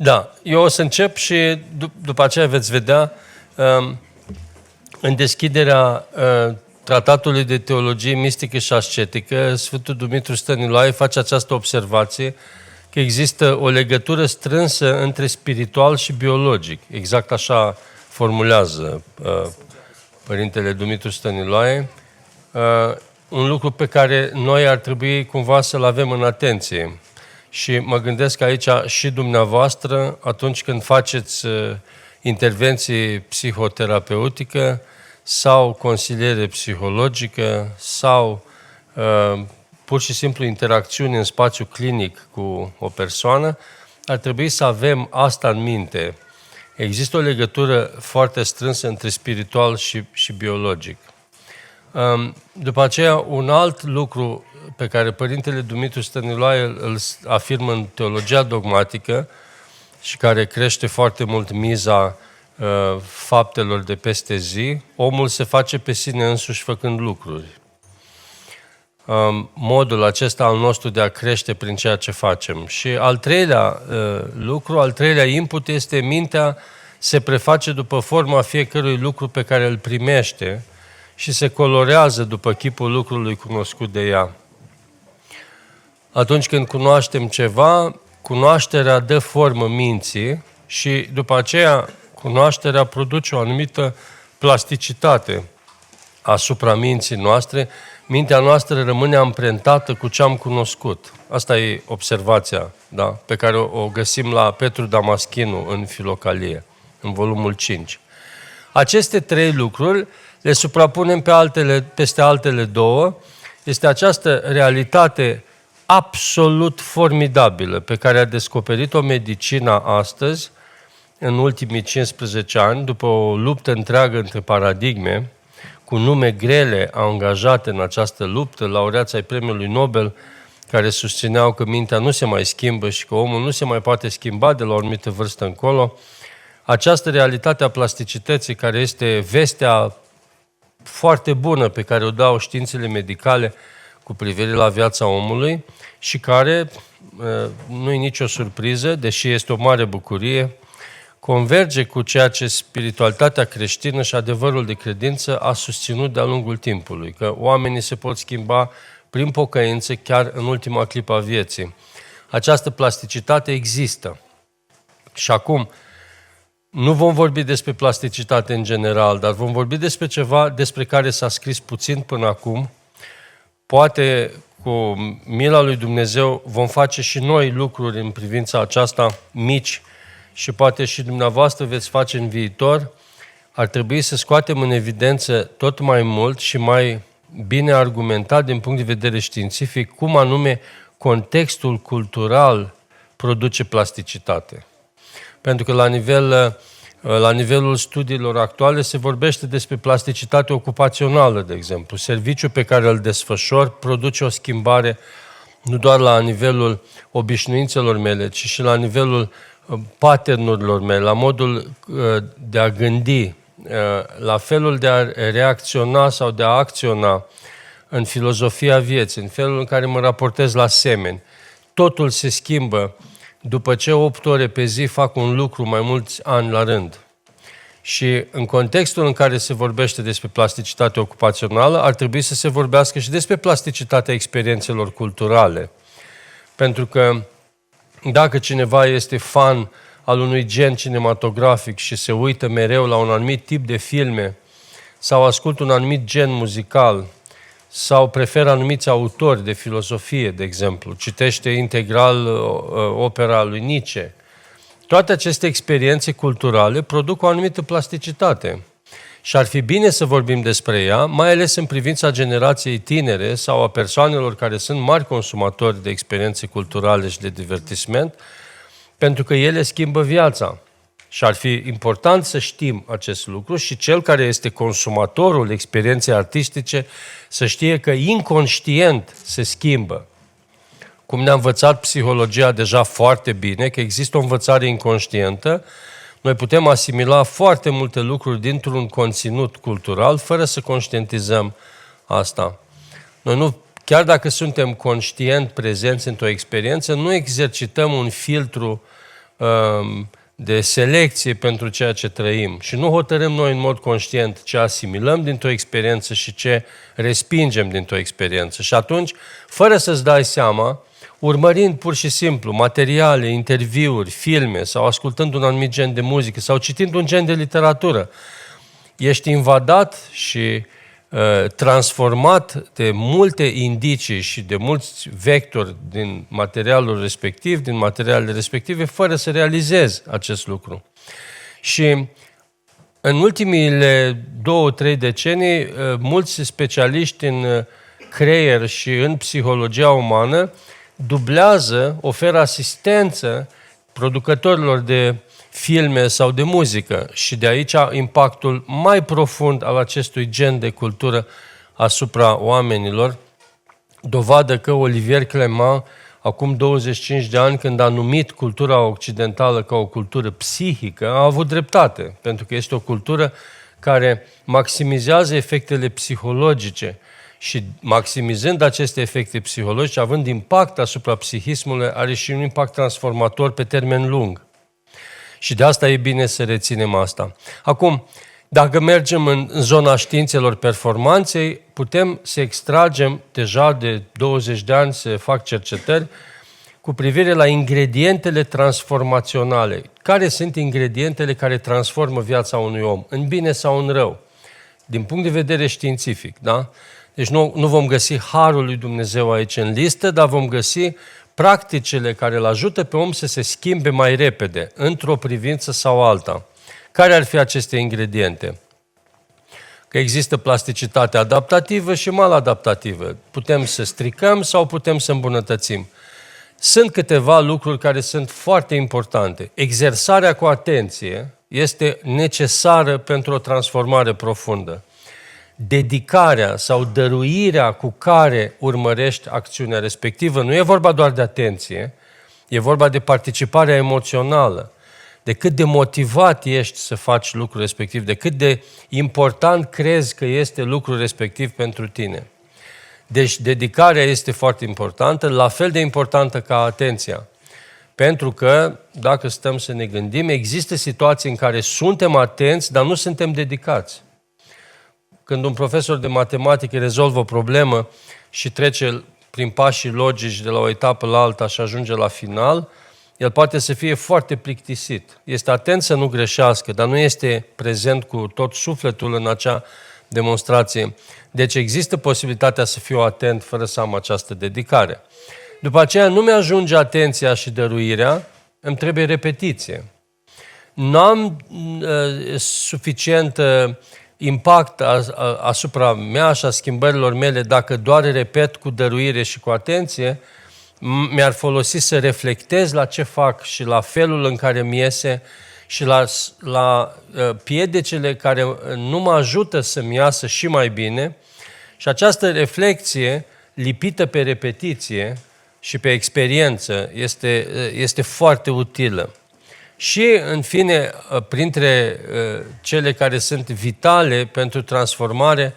Da, eu o să încep și după aceea veți vedea în deschiderea Tratatului de Teologie Mistică și Ascetică, Sfântul Dumitru Stăniloae face această observație că există o legătură strânsă între spiritual și biologic. Exact așa formulează Părintele Dumitru Stăniloae, un lucru pe care noi ar trebui cumva să-l avem în atenție. Și mă gândesc aici și dumneavoastră, atunci când faceți intervenții psihoterapeutică sau consiliere psihologică sau pur și simplu interacțiuni în spațiu clinic cu o persoană, ar trebui să avem asta în minte. Există o legătură foarte strânsă între spiritual și biologic. După aceea, un alt lucru pe care Părintele Dumitru Stăniloae îl afirmă în teologia dogmatică și care crește foarte mult miza faptelor de peste zi, omul se face pe sine însuși făcând lucruri. Modul acesta al nostru de a crește prin ceea ce facem. Și al treilea lucru, al treilea input este mintea se preface după forma fiecărui lucru pe care îl primește și se colorează după chipul lucrului cunoscut de ea. Atunci când cunoaștem ceva, cunoașterea dă formă minții și după aceea cunoașterea produce o anumită plasticitate asupra minții noastre. Mintea noastră rămâne amprentată cu ce am cunoscut. Asta e observația, da? Pe care o găsim la Petru Damaschinu în Filocalie, în volumul 5. Aceste trei lucruri le suprapunem peste altele două. Este această realitate absolut formidabilă pe care a descoperit-o medicina astăzi, în ultimii 15 ani, după o luptă întreagă între paradigme, cu nume grele angajate în această luptă, laureați ai Premiului Nobel, care susțineau că mintea nu se mai schimbă și că omul nu se mai poate schimba de la o anumită vârstă încolo. Această realitate a plasticității, care este vestea foarte bună pe care o dau științele medicale cu privire la viața omului și care, nu e nicio surpriză, deși este o mare bucurie, converge cu ceea ce spiritualitatea creștină și adevărul de credință a susținut de-a lungul timpului, că oamenii se pot schimba prin pocăință chiar în ultima clipă a vieții. Această plasticitate există. Și acum, nu vom vorbi despre plasticitate în general, dar vom vorbi despre ceva despre care s-a scris puțin până acum. Poate cu mila lui Dumnezeu vom face și noi lucruri în privința aceasta mici și poate și dumneavoastră veți face în viitor. Ar trebui să scoatem în evidență tot mai mult și mai bine argumentat din punct de vedere științific cum anume contextul cultural produce plasticitate. Pentru că la nivelul studiilor actuale se vorbește despre plasticitate ocupațională, de exemplu. Serviciul pe care îl desfășor produce o schimbare nu doar la nivelul obișnuințelor mele, ci și la nivelul paternurilor mele, la modul de a gândi, la felul de a reacționa sau de a acționa în filozofia vieții, în felul în care mă raportez la semeni. Totul se schimbă după ce 8 ore pe zi fac un lucru mai mulți ani la rând. Și în contextul în care se vorbește despre plasticitate ocupațională, ar trebui să se vorbească și despre plasticitatea experiențelor culturale. Pentru că dacă cineva este fan al unui gen cinematografic și se uită mereu la un anumit tip de filme sau ascultă un anumit gen muzical sau preferă anumiți autori de filosofie, de exemplu, citește integral opera lui Nietzsche, toate aceste experiențe culturale produc o anumită plasticitate. Și ar fi bine să vorbim despre ea, mai ales în privința generației tinere sau a persoanelor care sunt mari consumatori de experiențe culturale și de divertisment, pentru că ele schimbă viața. Și ar fi important să știm acest lucru și cel care este consumatorul experienței artistice să știe că inconștient se schimbă. Cum ne-a învățat psihologia deja foarte bine, că există o învățare inconștientă, noi putem asimila foarte multe lucruri dintr-un conținut cultural fără să conștientizăm asta. Noi nu, chiar dacă suntem conștient prezenți într-o experiență, nu exercităm un filtru de selecție pentru ceea ce trăim și nu hotărâm noi în mod conștient ce asimilăm dintr-o experiență și ce respingem dintr-o experiență. Și atunci, fără să-ți dai seama, urmărind pur și simplu materiale, interviuri, filme sau ascultând un anumit gen de muzică sau citind un gen de literatură, ești invadat și transformat de multe indicii și de mulți vectori din materialul respectiv, din materialele respective, fără să realizezi acest lucru. Și în ultimile 2-3 decenii, mulți specialiști în creier și în psihologia umană dublează, oferă asistență producătorilor de filme sau de muzică și de aici impactul mai profund al acestui gen de cultură asupra oamenilor. Dovadă că Olivier Clément, acum 25 de ani, când a numit cultura occidentală ca o cultură psihică, a avut dreptate, pentru că este o cultură care maximizează efectele psihologice și maximizând aceste efecte psihologice, având impact asupra psihismului, are și un impact transformator pe termen lung. Și de asta e bine să reținem asta. Acum, dacă mergem în zona științelor performanței, putem să extragem, deja de 20 de ani se fac cercetări cu privire la ingredientele transformaționale. Care sunt ingredientele care transformă viața unui om, în bine sau în rău? Din punct de vedere științific, da? Deci nu vom găsi harul lui Dumnezeu aici în listă, dar vom găsi practicile care îl ajută pe om să se schimbe mai repede, într-o privință sau alta. Care ar fi aceste ingrediente? Că există plasticitate adaptativă și maladaptativă. Putem să stricăm sau putem să îmbunătățim. Sunt câteva lucruri care sunt foarte importante. Exersarea cu atenție este necesară pentru o transformare profundă. Dedicarea sau dăruirea cu care urmărești acțiunea respectivă, nu e vorba doar de atenție, e vorba de participarea emoțională, de cât de motivat ești să faci lucrul respectiv, de cât de important crezi că este lucrul respectiv pentru tine. Deci dedicarea este foarte importantă, la fel de importantă ca atenția. Pentru că, dacă stăm să ne gândim, există situații în care suntem atenți, dar nu suntem dedicați. Când un profesor de matematică rezolvă o problemă și trece prin pașii logici de la o etapă la alta și ajunge la final, el poate să fie foarte plictisit. Este atent să nu greșească, dar nu este prezent cu tot sufletul în acea demonstrație. Deci există posibilitatea să fiu atent fără să am această dedicare. După aceea nu mi-ajunge atenția și dăruirea, îmi trebuie repetiție. Nu am suficient impact asupra mea și a schimbărilor mele dacă doar repet cu dăruire și cu atenție, mi-ar folosi să reflectez la ce fac și la felul în care mi iese și la piedecele care nu mă ajută să-mi iasă și mai bine. Și această reflecție lipită pe repetiție și pe experiență este foarte utilă. Și, în fine, printre cele care sunt vitale pentru transformare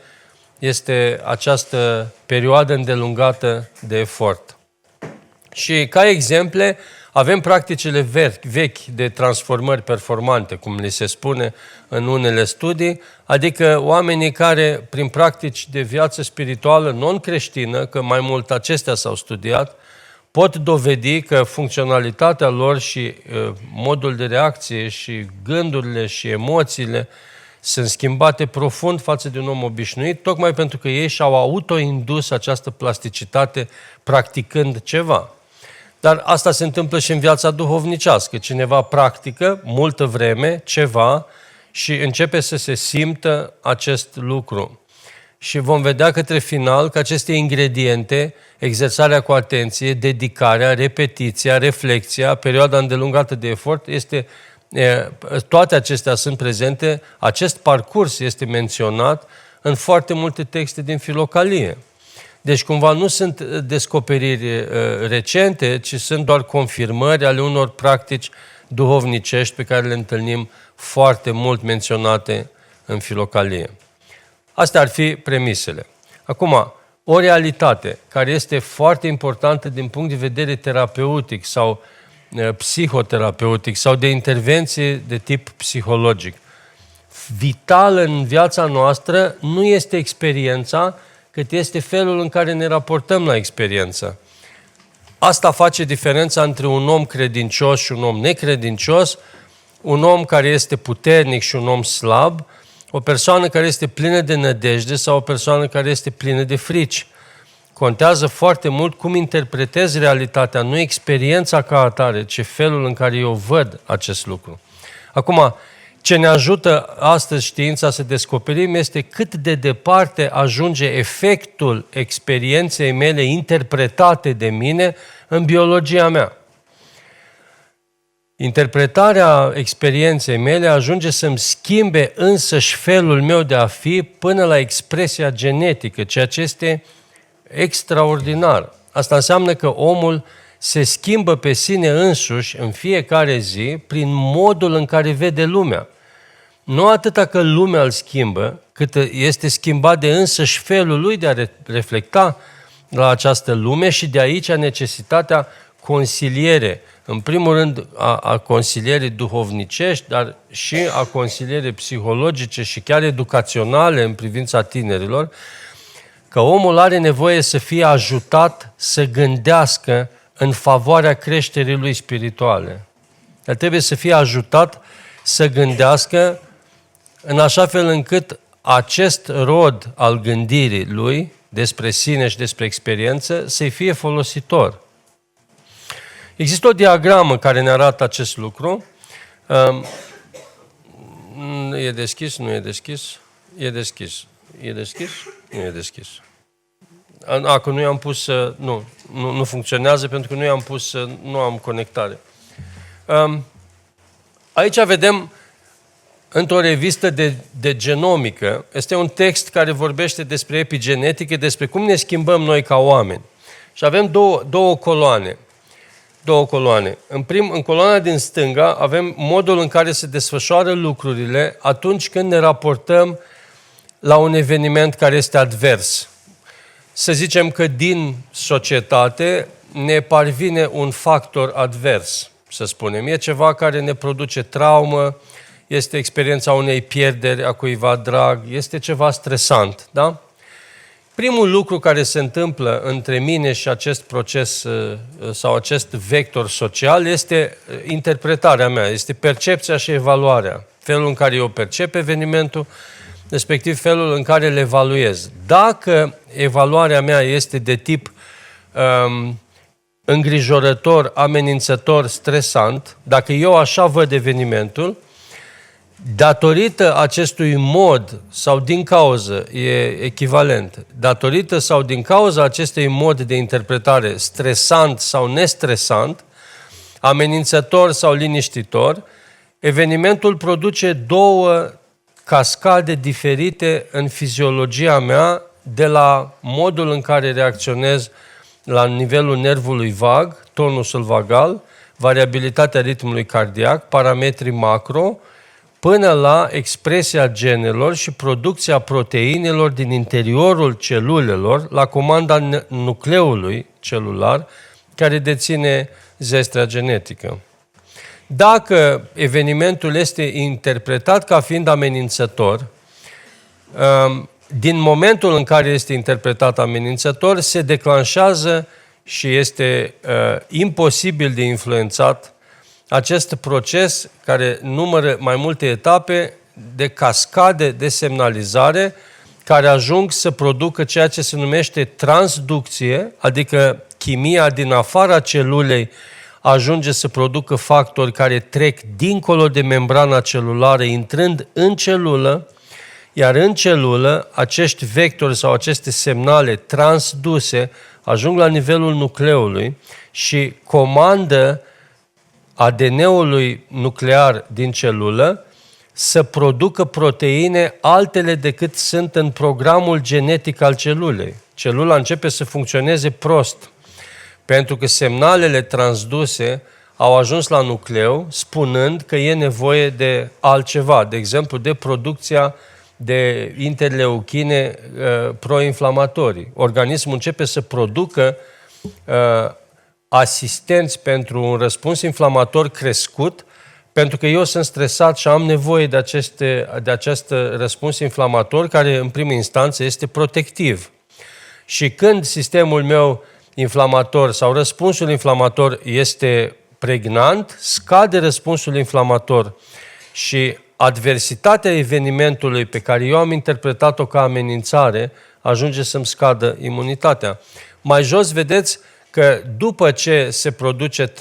este această perioadă îndelungată de efort. Și, ca exemple, avem practicile vechi de transformări performante, cum li se spune în unele studii, adică oamenii care, prin practici de viață spirituală non-creștină, că mai mult acestea s-au studiat, pot dovedi că funcționalitatea lor și modul de reacție și gândurile și emoțiile sunt schimbate profund față de un om obișnuit, tocmai pentru că ei și-au autoindus această plasticitate practicând ceva. Dar asta se întâmplă și în viața duhovnicească. Cineva practică multă vreme ceva și începe să se simtă acest lucru. Și vom vedea către final că aceste ingrediente, exersarea cu atenție, dedicarea, repetiția, reflexia, perioada îndelungată de efort, toate acestea sunt prezente, acest parcurs este menționat în foarte multe texte din Filocalie. Deci cumva nu sunt descoperiri recente, ci sunt doar confirmări ale unor practici duhovnicești pe care le întâlnim foarte mult menționate în Filocalie. Astea ar fi premisele. Acum, o realitate care este foarte importantă din punct de vedere terapeutic sau psihoterapeutic sau de intervenție de tip psihologic. Vital în viața noastră nu este experiența, cât este felul în care ne raportăm la experiență. Asta face diferența între un om credincios și un om necredincios, un om care este puternic și un om slab, o persoană care este plină de nădejde sau o persoană care este plină de frici. Contează foarte mult cum interpretezi realitatea, nu experiența ca atare, ci felul în care eu văd acest lucru. Acum, ce ne ajută astăzi știința să descoperim este cât de departe ajunge efectul experienței mele interpretate de mine în biologia mea. Interpretarea experienței mele ajunge să-mi schimbe însăși felul meu de a fi până la expresia genetică, ceea ce este extraordinar. Asta înseamnă că omul se schimbă pe sine însuși în fiecare zi prin modul în care vede lumea. Nu atâta că lumea îl schimbă, cât este schimbat de însăși felul lui de a reflecta la această lume și de aici necesitatea consiliere. În primul rând a consilierii duhovnicești, dar și a consilierii psihologice și chiar educaționale în privința tinerilor, că omul are nevoie să fie ajutat să gândească în favoarea creșterii lui spirituale. El trebuie să fie ajutat să gândească în așa fel încât acest rod al gândirii lui despre sine și despre experiență să-i fie folositor. Există o diagramă care ne arată acest lucru. E deschis? Nu e deschis? E deschis. E deschis? Nu e deschis. Că nu i-am pus... Nu funcționează pentru că nu am conectare. Aici vedem într-o revistă de genomică, este un text care vorbește despre epigenetică, despre cum ne schimbăm noi ca oameni. Și avem două coloane. În coloana din stânga avem modul în care se desfășoară lucrurile atunci când ne raportăm la un eveniment care este advers. Să zicem că din societate ne parvine un factor advers, să spunem. E ceva care ne produce traumă, este experiența unei pierderi a cuiva drag, este ceva stresant, da? Primul lucru care se întâmplă între mine și acest proces sau acest vector social este interpretarea mea, este percepția și evaluarea. Felul în care eu percep evenimentul, respectiv felul în care le evaluez. Dacă evaluarea mea este de tip îngrijorător, amenințător, stresant, dacă eu așa văd evenimentul, datorită acestui mod sau din cauză, e echivalent, datorită sau din cauza acestui mod de interpretare stresant sau nestresant, amenințător sau liniștitor, evenimentul produce două cascade diferite în fiziologia mea de la modul în care reacționez la nivelul nervului vag, tonusul vagal, variabilitatea ritmului cardiac, parametrii macro, până la expresia genelor și producția proteinelor din interiorul celulelor, la comanda nucleului celular, care deține zestrea genetică. Dacă evenimentul este interpretat ca fiind amenințător, din momentul în care este interpretat amenințător, se declanșează și este imposibil de influențat acest proces care numără mai multe etape de cascade de semnalizare care ajung să producă ceea ce se numește transducție, adică chimia din afara celulei ajunge să producă factori care trec dincolo de membrana celulară, intrând în celulă, iar în celulă acești vectori sau aceste semnale transduse ajung la nivelul nucleului și comandă ADN-ului nuclear din celulă să producă proteine altele decât sunt în programul genetic al celulei. Celula începe să funcționeze prost, pentru că semnalele transduse au ajuns la nucleu, spunând că e nevoie de altceva, de exemplu, de producția de interleuchine proinflamatorii. Organismul începe să producă asistenți pentru un răspuns inflamator crescut, pentru că eu sunt stresat și am nevoie de acest răspuns inflamator, care în primă instanță este protectiv. Și când sistemul meu inflamator sau răspunsul inflamator este pregnant, scade răspunsul inflamator și adversitatea evenimentului pe care eu am interpretat-o ca amenințare ajunge să-mi scadă imunitatea. Mai jos vedeți că după ce se produce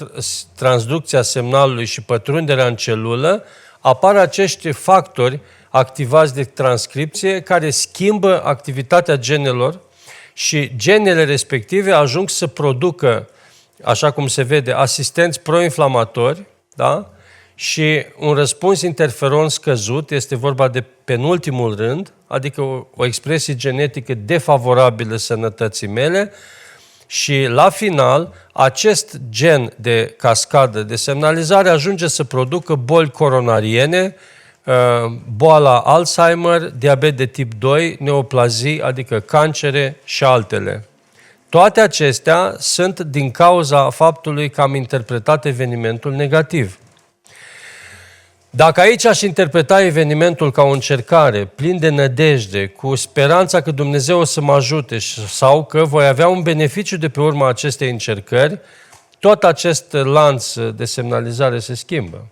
transducția semnalului și pătrunderea în celulă, apar acești factori activați de transcripție care schimbă activitatea genelor și genele respective ajung să producă, așa cum se vede, asistenți proinflamatori, da? Și un răspuns interferon scăzut, este vorba de penultimul rând, adică o expresie genetică defavorabilă sănătății mele, și la final, acest gen de cascadă de semnalizare ajunge să producă boli coronariene, boala Alzheimer, diabet de tip 2, neoplazii, adică cancere și altele. Toate acestea sunt din cauza faptului că am interpretat evenimentul negativ. Dacă aici aș interpreta evenimentul ca o încercare, plin de nădejde, cu speranța că Dumnezeu o să mă ajute sau că voi avea un beneficiu de pe urma acestei încercări, tot acest lanț de semnalizare se schimbă.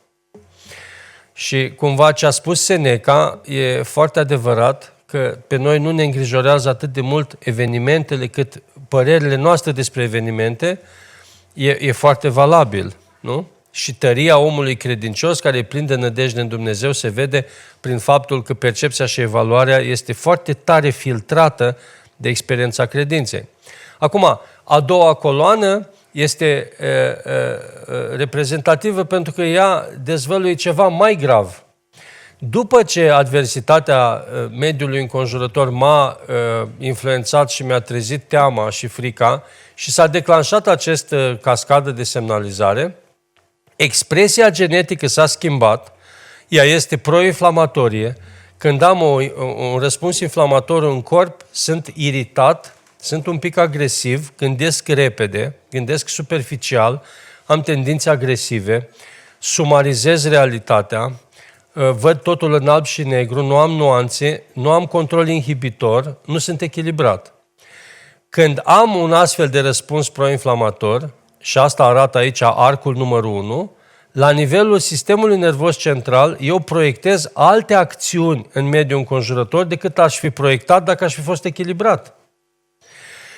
Și cumva ce a spus Seneca e foarte adevărat, că pe noi nu ne îngrijorează atât de mult evenimentele cât părerile noastre despre evenimente, e foarte valabil, nu? Și tăria omului credincios, care e plin de nădejde în Dumnezeu, se vede prin faptul că percepția și evaluarea este foarte tare filtrată de experiența credinței. Acum, a doua coloană este reprezentativă pentru că ea dezvăluie ceva mai grav. După ce adversitatea mediului înconjurător m-a influențat și mi-a trezit teama și frica și s-a declanșat această cascadă de semnalizare, expresia genetică s-a schimbat, ea este proinflamatorie. Când am un răspuns inflamator în corp, sunt iritat, sunt un pic agresiv, gândesc repede, gândesc superficial, am tendințe agresive, sumarizez realitatea, văd totul în alb și negru, nu am nuanțe, nu am control inhibitor, nu sunt echilibrat. Când am un astfel de răspuns proinflamator, și asta arată aici arcul numărul 1, la nivelul sistemului nervos central, eu proiectez alte acțiuni în mediul înconjurător decât aș fi proiectat dacă aș fi fost echilibrat.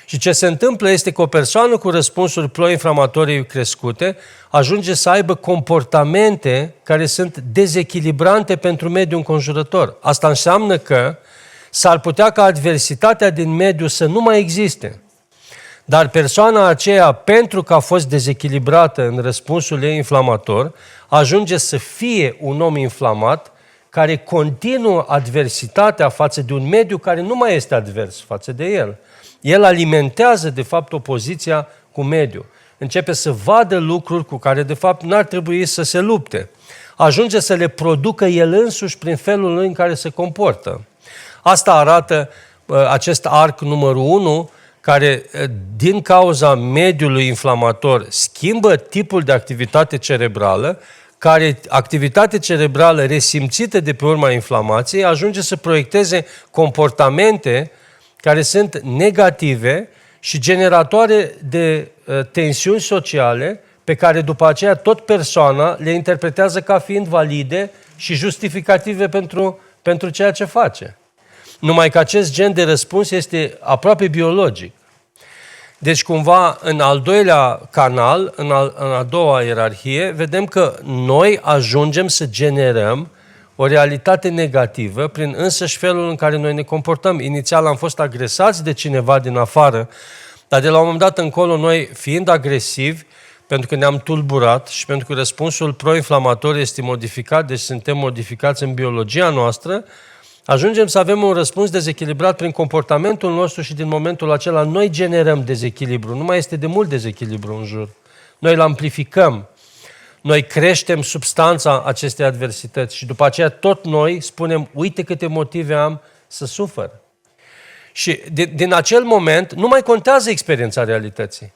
Și ce se întâmplă este că o persoană cu răspunsuri proinflamatorii crescute ajunge să aibă comportamente care sunt dezechilibrante pentru mediul înconjurător. Asta înseamnă că s-ar putea ca adversitatea din mediu să nu mai existe. Dar persoana aceea, pentru că a fost dezechilibrată în răspunsul ei inflamator, ajunge să fie un om inflamat care continuă adversitatea față de un mediu care nu mai este advers față de el. El alimentează, de fapt, opoziția cu mediul. Începe să vadă lucruri cu care, de fapt, n-ar trebui să se lupte. Ajunge să le producă el însuși prin felul în care se comportă. Asta arată acest arc numărul 1, care, din cauza mediului inflamator, schimbă tipul de activitate cerebrală, care activitate cerebrală resimțită de pe urma inflamației ajunge să proiecteze comportamente care sunt negative și generatoare de tensiuni sociale pe care după aceea tot persoana le interpretează ca fiind valide și justificative pentru ceea ce face. Numai că acest gen de răspuns este aproape biologic. Deci cumva în al doilea canal, în a doua ierarhie, vedem că noi ajungem să generăm o realitate negativă prin însăși felul în care noi ne comportăm. Inițial am fost agresați de cineva din afară, dar de la un moment dat încolo noi, fiind agresivi, pentru că ne-am tulburat și pentru că răspunsul proinflamator este modificat, deci suntem modificați în biologia noastră, ajungem să avem un răspuns dezechilibrat prin comportamentul nostru și din momentul acela noi generăm dezechilibru. Nu mai este de mult dezechilibru în jur. Noi îl amplificăm. Noi creștem substanța acestei adversități și după aceea tot noi spunem, uite câte motive am să sufăr. Și din acel moment nu mai contează experiența realității.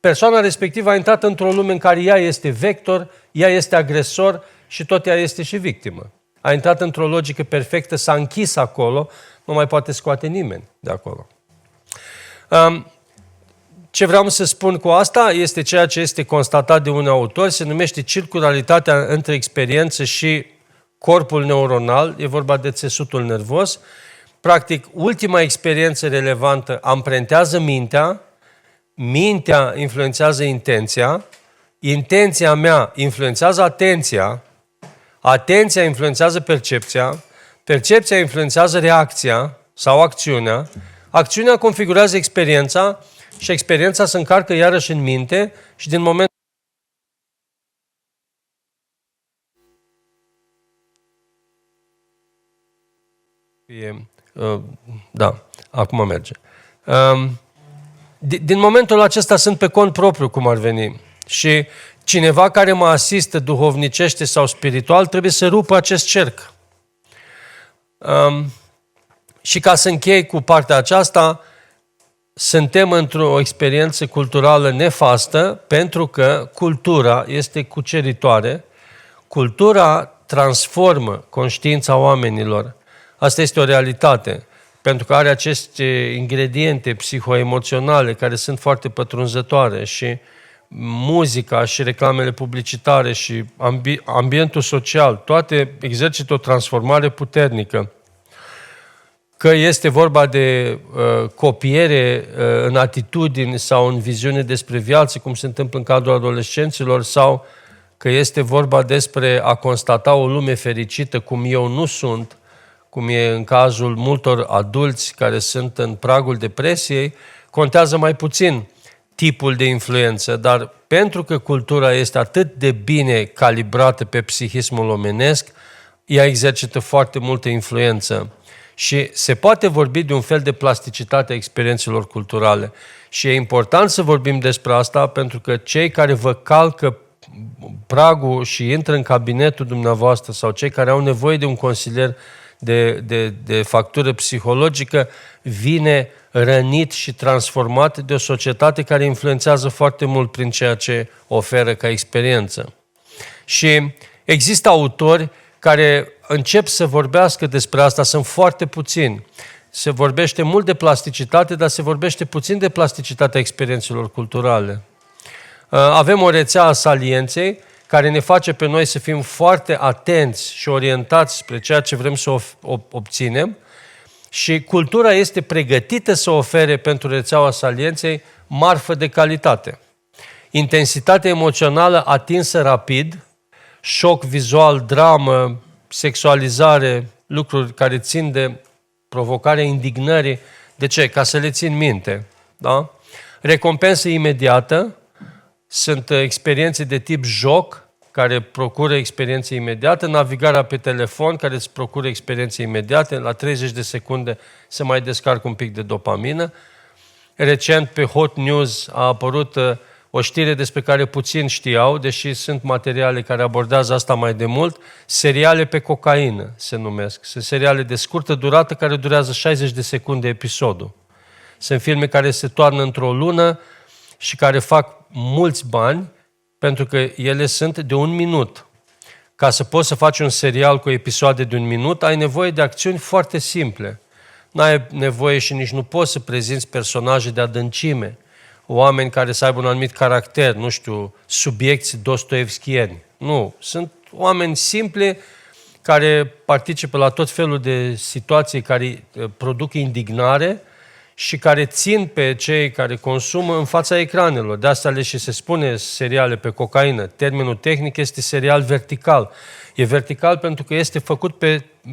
persoana respectivă a intrat într-o lume în care ea este vector, ea este agresor și tot ea este și victimă. A intrat într-o logică perfectă, s-a închis acolo, nu mai poate scoate nimeni de acolo. Ce vreau să spun cu asta este ceea ce este constatat de un autor, se numește circularitatea între experiență și corpul neuronal, e vorba de țesutul nervos. Practic, ultima experiență relevantă amprentează mintea, mintea influențează intenția, intenția mea influențează atenția, atenția influențează percepția, percepția influențează reacția sau acțiunea, acțiunea configurează experiența și experiența se încarcă iarăși în minte și din moment da, acum merge. Din momentul acesta sunt pe cont propriu, cum ar veni. Și cineva care mă asistă duhovnicește sau spiritual trebuie să rupă acest cerc. Și ca să închei cu partea aceasta, suntem într-o experiență culturală nefastă pentru că cultura este cuceritoare. Cultura transformă conștiința oamenilor. Asta este o realitate, pentru că are aceste ingrediente psihoemoționale care sunt foarte pătrunzătoare și muzica și reclamele publicitare și ambientul social, toate exercită o transformare puternică. Că este vorba de copiere în atitudini sau în viziune despre viață, cum se întâmplă în cadrul adolescenților, sau că este vorba despre a constata o lume fericită, cum eu nu sunt, cum e în cazul multor adulți care sunt în pragul depresiei, contează mai puțin tipul de influență, dar pentru că cultura este atât de bine calibrată pe psihismul omenesc, ea exercită foarte multă influență. Și se poate vorbi de un fel de plasticitate a experiențelor culturale. Și e important să vorbim despre asta, pentru că cei care vă calcă pragul și intră în cabinetul dumneavoastră sau cei care au nevoie de un consilier de factură psihologică, vine rănit și transformat de o societate care influențează foarte mult prin ceea ce oferă ca experiență. Și există autori care încep să vorbească despre asta, sunt foarte puțini. Se vorbește mult de plasticitate, dar se vorbește puțin de plasticitatea experiențelor culturale. Avem o rețea a salienței care ne face pe noi să fim foarte atenți și orientați spre ceea ce vrem să obținem și cultura este pregătită să ofere pentru rețeaua salienței marfă de calitate. Intensitate emoțională atinsă rapid, șoc vizual, dramă, sexualizare, lucruri care țin de provocarea indignării. De ce? Ca să le țin minte. Da? Recompensă imediată, sunt experiențe de tip joc, care procură experiențe imediate, navigarea pe telefon, care îți procură experiențe imediate, la 30 de secunde se mai descarcă un pic de dopamină. Recent pe Hot News a apărut o știre despre care puțin știau, deși sunt materiale care abordează asta mai de mult, seriale pe cocaină se numesc. Sunt seriale de scurtă durată care durează 60 de secunde episodul. Sunt filme care se toarnă într-o lună și care fac mulți bani pentru că ele sunt de 1 minut. Ca să poți să faci un serial cu episoade de 1 minut, ai nevoie de acțiuni foarte simple. N-ai nevoie și nici nu poți să prezinți personaje de adâncime, oameni care să aibă un anumit caracter, nu știu, subiecți dostoevskieni. Nu, sunt oameni simpli care participă la tot felul de situații care produc indignare și care țin pe cei care consumă în fața ecranelor. De asta le și se spune seriale pe cocaină. Termenul tehnic este serial vertical. E vertical pentru că este făcut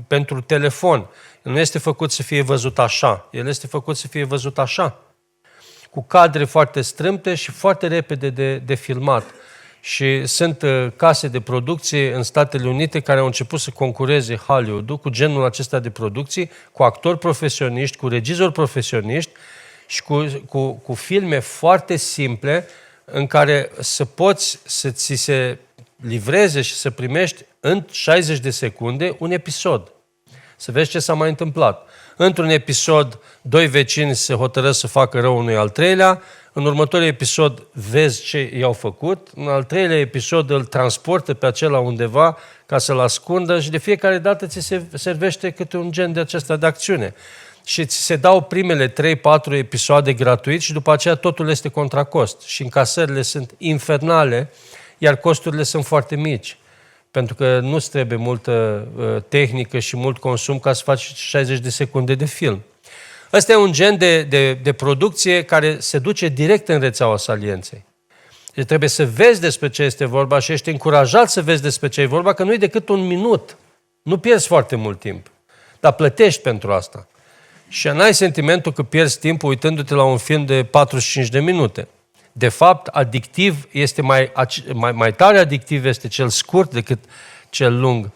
pentru telefon. El nu este făcut să fie văzut așa. El este făcut să fie văzut așa. Cu cadre foarte strâmte și foarte repede de filmat. Și sunt case de producție în Statele Unite care au început să concureze Hollywood-ul cu genul acesta de producții, cu actori profesioniști, cu regizori profesioniști și cu filme foarte simple în care să poți să ți se livreze și să primești în 60 de secunde un episod. să vezi ce s-a mai întâmplat. Într-un episod, 2 vecini se hotărăsc să facă rău unui al treilea, în următorul episod vezi ce i-au făcut, în al treilea episod îl transportă pe acela undeva ca să-l ascundă și de fiecare dată ți se servește câte un gen de acesta de acțiune. Și ți se dau primele 3-4 episoade gratuit și după aceea totul este contra cost. Și încasările sunt infernale, iar costurile sunt foarte mici. Pentru că nu-ți trebuie multă tehnică și mult consum ca să faci 60 de secunde de film. Ăsta e un gen de producție care se duce direct în rețeaua salienței. Deci trebuie să vezi despre ce este vorba și ești încurajat să vezi despre ce e vorba, că nu e decât 1 minut. Nu pierzi foarte mult timp, dar plătești pentru asta. Și n-ai sentimentul că pierzi timpul uitându-te la un film de 45 de minute. De fapt, adictiv este mai tare adictiv este cel scurt decât cel lung.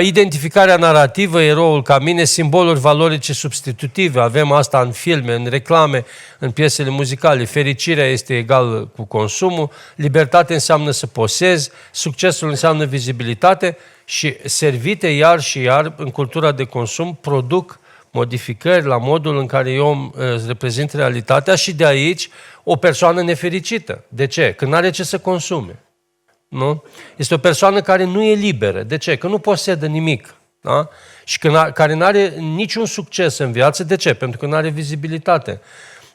Identificarea narrativă, eroul ca mine, simboluri valorice substitutive. Avem asta în filme, în reclame, în piesele muzicale. Fericirea este egal cu consumul, libertate înseamnă să posezi, succesul înseamnă vizibilitate și servite iar și iar în cultura de consum produc modificări la modul în care eu îți reprezint realitatea și de aici o persoană nefericită. De ce? Că nu are ce să consume. Nu? Este o persoană care nu e liberă. De ce? Că nu posedă nimic. Da? Și care nu are niciun succes în viață. De ce? Pentru că nu are vizibilitate.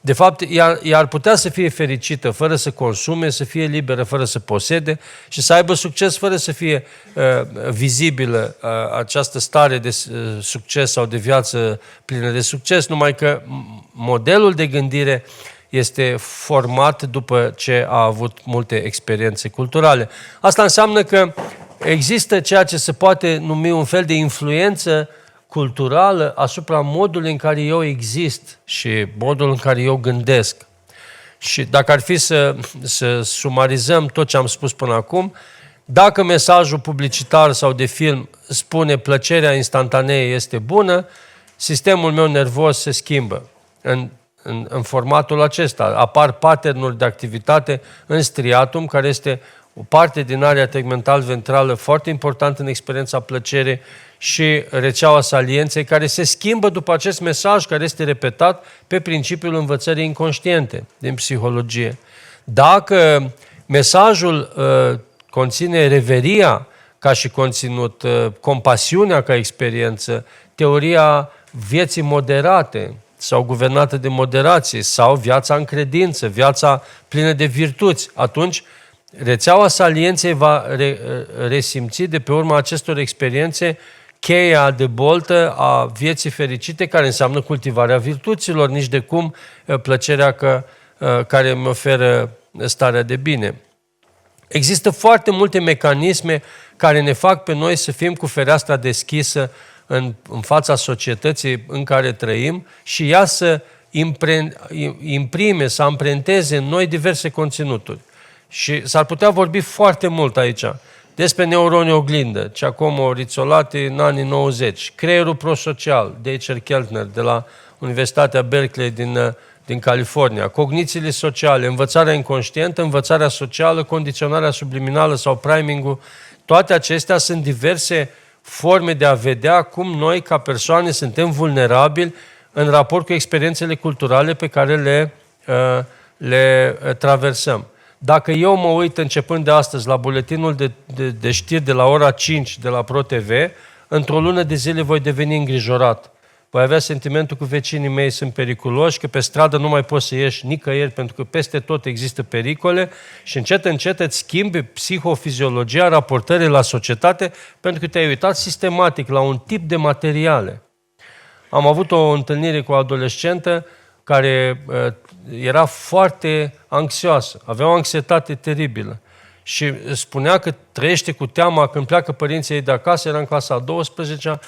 De fapt, ea ar putea să fie fericită fără să consume, să fie liberă fără să posede și să aibă succes fără să fie vizibilă această stare de succes sau de viață plină de succes, numai că modelul de gândire este format după ce a avut multe experiențe culturale. Asta înseamnă că există ceea ce se poate numi un fel de influență culturală asupra modului în care eu exist și modul în care eu gândesc. Și dacă ar fi să sumarizăm tot ce am spus până acum, dacă mesajul publicitar sau de film spune plăcerea instantanee este bună, sistemul meu nervos se schimbă în formatul acesta. Apar patternuri de activitate în striatum, care este o parte din area tegmental-ventrală foarte importantă în experiența plăcerii și rețeaua salienței, care se schimbă după acest mesaj care este repetat pe principiul învățării inconștiente din psihologie. Dacă mesajul conține reveria ca și conținut, compasiunea ca experiență, teoria vieții moderate sau guvernată de moderație sau viața în credință, viața plină de virtuți, atunci rețeaua salienței va resimți de pe urma acestor experiențe cheia de boltă a vieții fericite, care înseamnă cultivarea virtuților, nici de cum plăcerea care îmi oferă starea de bine. Există foarte multe mecanisme care ne fac pe noi să fim cu fereastra deschisă în fața societății în care trăim și ea să imprime, să amprenteze în noi diverse conținuturi. Și s-ar putea vorbi foarte mult aici despre neuroni oglindă, Giacomo Rizzolatti în anii 90, creierul prosocial, Dacher Keltner de la Universitatea Berkeley din California, cognițiile sociale, învățarea inconștientă, învățarea socială, condiționarea subliminală sau priming-ul, toate acestea sunt diverse forme de a vedea cum noi, ca persoane, suntem vulnerabili în raport cu experiențele culturale pe care le traversăm. Dacă eu mă uit începând de astăzi la buletinul de știri de la ora 5 de la ProTV, într-o lună de zile voi deveni îngrijorat. Voi avea sentimentul că vecinii mei sunt periculoși, că pe stradă nu mai poți să ieși nicăieri pentru că peste tot există pericole și încet, încet îți schimbi psihofiziologia raportării la societate pentru că te-ai uitat sistematic la un tip de materiale. Am avut o întâlnire cu o adolescentă care era foarte anxioasă, avea o anxietate teribilă și spunea că trăiește cu teama când pleacă părinții ei de acasă, era în clasa a 12-a,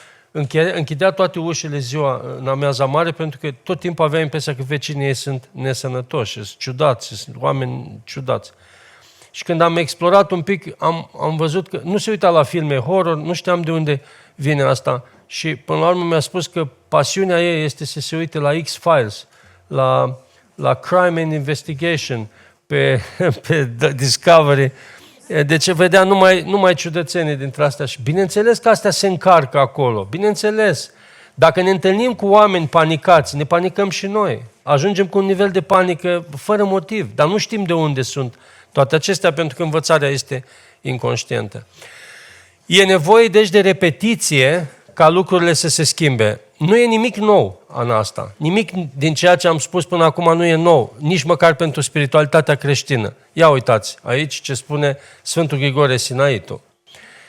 închidea toate ușile ziua în amiaza mare pentru că tot timpul avea impresia că vecinii ei sunt nesănătoși, sunt ciudați, sunt oameni ciudați. Și când am explorat un pic, am văzut că nu se uita la filme horror, nu știam de unde vine asta și până la urmă mi-a spus că pasiunea ei este să se uite la X-Files, la Crime and Investigation, pe Discovery. Deci vedea numai ciudățenii dintre astea și bineînțeles că astea se încarcă acolo, bineînțeles. Dacă ne întâlnim cu oameni panicați, ne panicăm și noi. Ajungem cu un nivel de panică fără motiv, dar nu știm de unde sunt toate acestea, pentru că învățarea este inconștientă. E nevoie, deci, de repetiție ca lucrurile să se schimbe. Nu e nimic nou în asta. Nimic din ceea ce am spus până acum nu e nou, nici măcar pentru spiritualitatea creștină. Ia uitați aici ce spune Sfântul Grigore Sinaitu.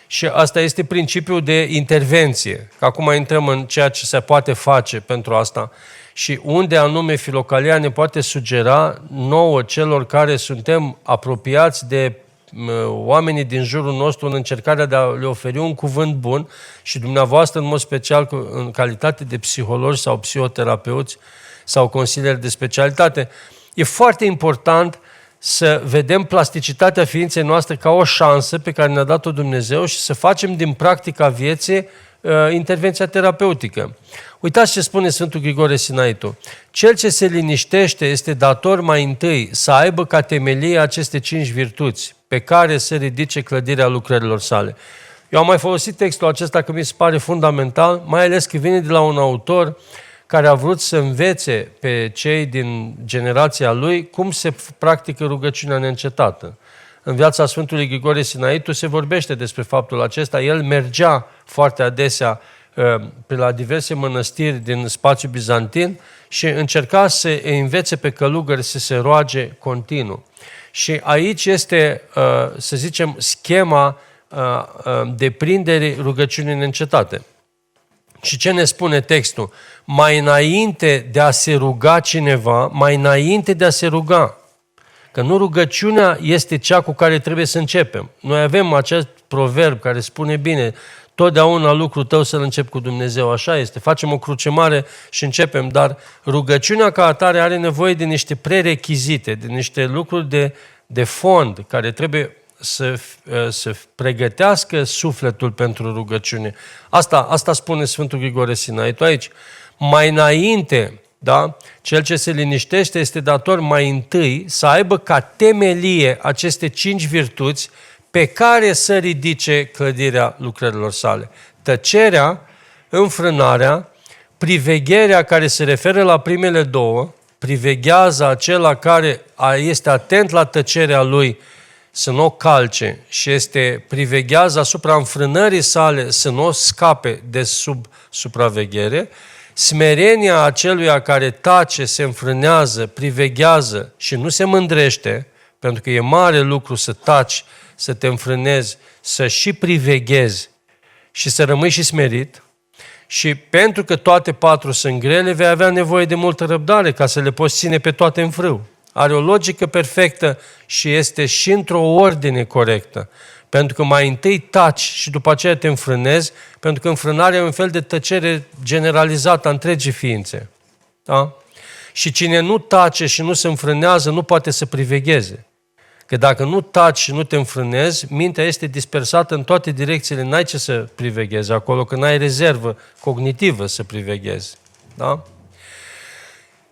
Și asta este principiul de intervenție. Că acum intrăm în ceea ce se poate face pentru asta și unde anume Filocalia ne poate sugera nouă celor care suntem apropiați de oamenii din jurul nostru în încercarea de a le oferi un cuvânt bun și dumneavoastră în mod special în calitate de psihologi sau psihoterapeuți sau consilieri de specialitate. E foarte important să vedem plasticitatea ființei noastre ca o șansă pe care ne-a dat-o Dumnezeu și să facem din practica vieții intervenția terapeutică. Uitați ce spune Sfântul Grigore Sinaitu. Cel ce se liniștește este dator mai întâi să aibă ca temelie aceste 5 virtuți pe care să ridice clădirea lucrărilor sale. Eu am mai folosit textul acesta că mi se pare fundamental, mai ales că vine de la un autor care a vrut să învețe pe cei din generația lui cum se practică rugăciunea neîncetată. În viața Sfântului Grigore Sinaitu se vorbește despre faptul acesta. El mergea foarte adesea pe la diverse mănăstiri din spațiul bizantin și încerca să învețe pe călugări să se roage continuu. Și aici este, să zicem, schema deprinderii rugăciunii neîncetate. Și ce ne spune textul? Mai înainte de a se ruga cineva, mai înainte de a se ruga, că nu rugăciunea este cea cu care trebuie să începem. Noi avem acest proverb care spune bine, totdeauna lucrul tău să-l începi cu Dumnezeu, așa este. Facem o cruce mare și începem, dar rugăciunea ca atare are nevoie de niște prerechizite, de niște lucruri de fond care trebuie să pregătească sufletul pentru rugăciune. Asta spune Sfântul Grigore Sinaitu aici. Mai înainte, da, cel ce se liniștește este dator mai întâi să aibă ca temelie aceste 5 virtuți pe care să ridice clădirea lucrărilor sale. Tăcerea, înfrânarea, privegherea care se referă la primele două, priveghează acela care este atent la tăcerea lui să nu o calce și priveghează asupra înfrânării sale să nu o scape de sub supraveghere, smerenia aceluia care tace, se înfrânează, priveghează și nu se mândrește, pentru că e mare lucru să taci, să te înfrânezi, să și priveghezi și să rămâi și smerit. Și pentru că toate 4 sunt grele, vei avea nevoie de multă răbdare ca să le poți ține pe toate în frâu. Are o logică perfectă și este și într-o ordine corectă. Pentru că mai întâi taci și după aceea te înfrânezi, pentru că înfrânarea e un fel de tăcere generalizată a întregii ființe. Da? Și cine nu tace și nu se înfrânează, nu poate să privegheze. Că dacă nu taci și nu te înfrânezi, mintea este dispersată în toate direcțiile, n-ai ce să priveghezi acolo, că n-ai rezervă cognitivă să priveghezi. Da?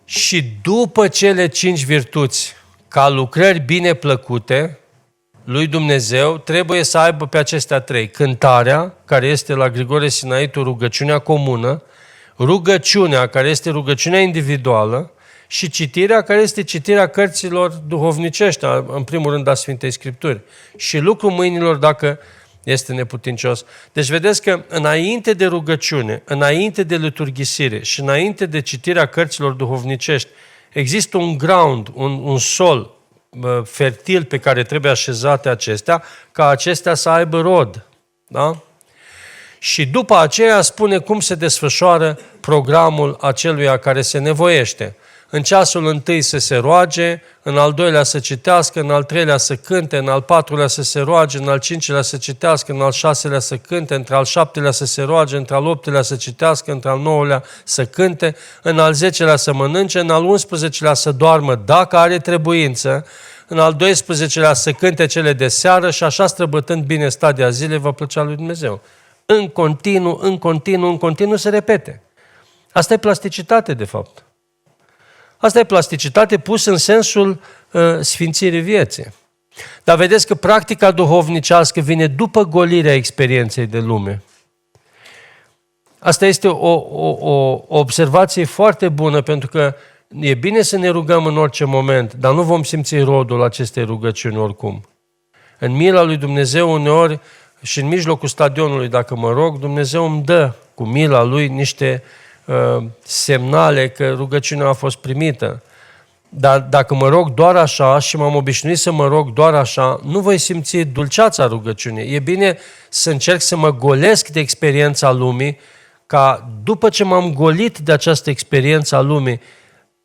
Și după cele 5 virtuți, ca lucrări bine plăcute lui Dumnezeu, trebuie să aibă pe acestea 3. Cântarea, care este la Grigore Sinaitu rugăciunea comună, rugăciunea, care este rugăciunea individuală, și citirea, care este citirea cărților duhovnicești, în primul rând a Sfintei Scripturi. Și lucrul mâinilor dacă este neputincios. Deci vedeți că înainte de rugăciune, înainte de liturghisire și înainte de citirea cărților duhovnicești, există un ground, un sol fertil pe care trebuie așezate acestea, ca acestea să aibă rod. Da? Și după aceea spune cum se desfășoară programul aceluia care se nevoiește. În ceasul întâi să se roage, în al doilea să citească, în al treilea să cânte, în al patrulea să se roage, în al cincelea să citească, în al șaselea să cânte, între al șaptelea să se roage, între al optelea să citească, între al nouălea să cânte, în al zecelea să mănânce, în al 11-lea să doarmă dacă are trebuință, în al 12-lea să cânte cele de seară și așa străbătând bine stadia zilei va plăcea lui Dumnezeu. În continuu se repete. Asta e plasticitate, de fapt. Asta e plasticitate pusă în sensul sfințirii vieții. Dar vedeți că practica duhovnicească vine după golirea experienței de lume. Asta este o observație foarte bună, pentru că e bine să ne rugăm în orice moment, dar nu vom simți rodul acestei rugăciuni oricum. În mila lui Dumnezeu uneori și în mijlocul stadionului, dacă mă rog, Dumnezeu îmi dă cu mila Lui niște semnale că rugăciunea a fost primită. Dar dacă mă rog doar așa și m-am obișnuit să mă rog doar așa, nu voi simți dulceața rugăciunii. E bine să încerc să mă golesc de experiența lumii, ca după ce m-am golit de această experiență a lumii,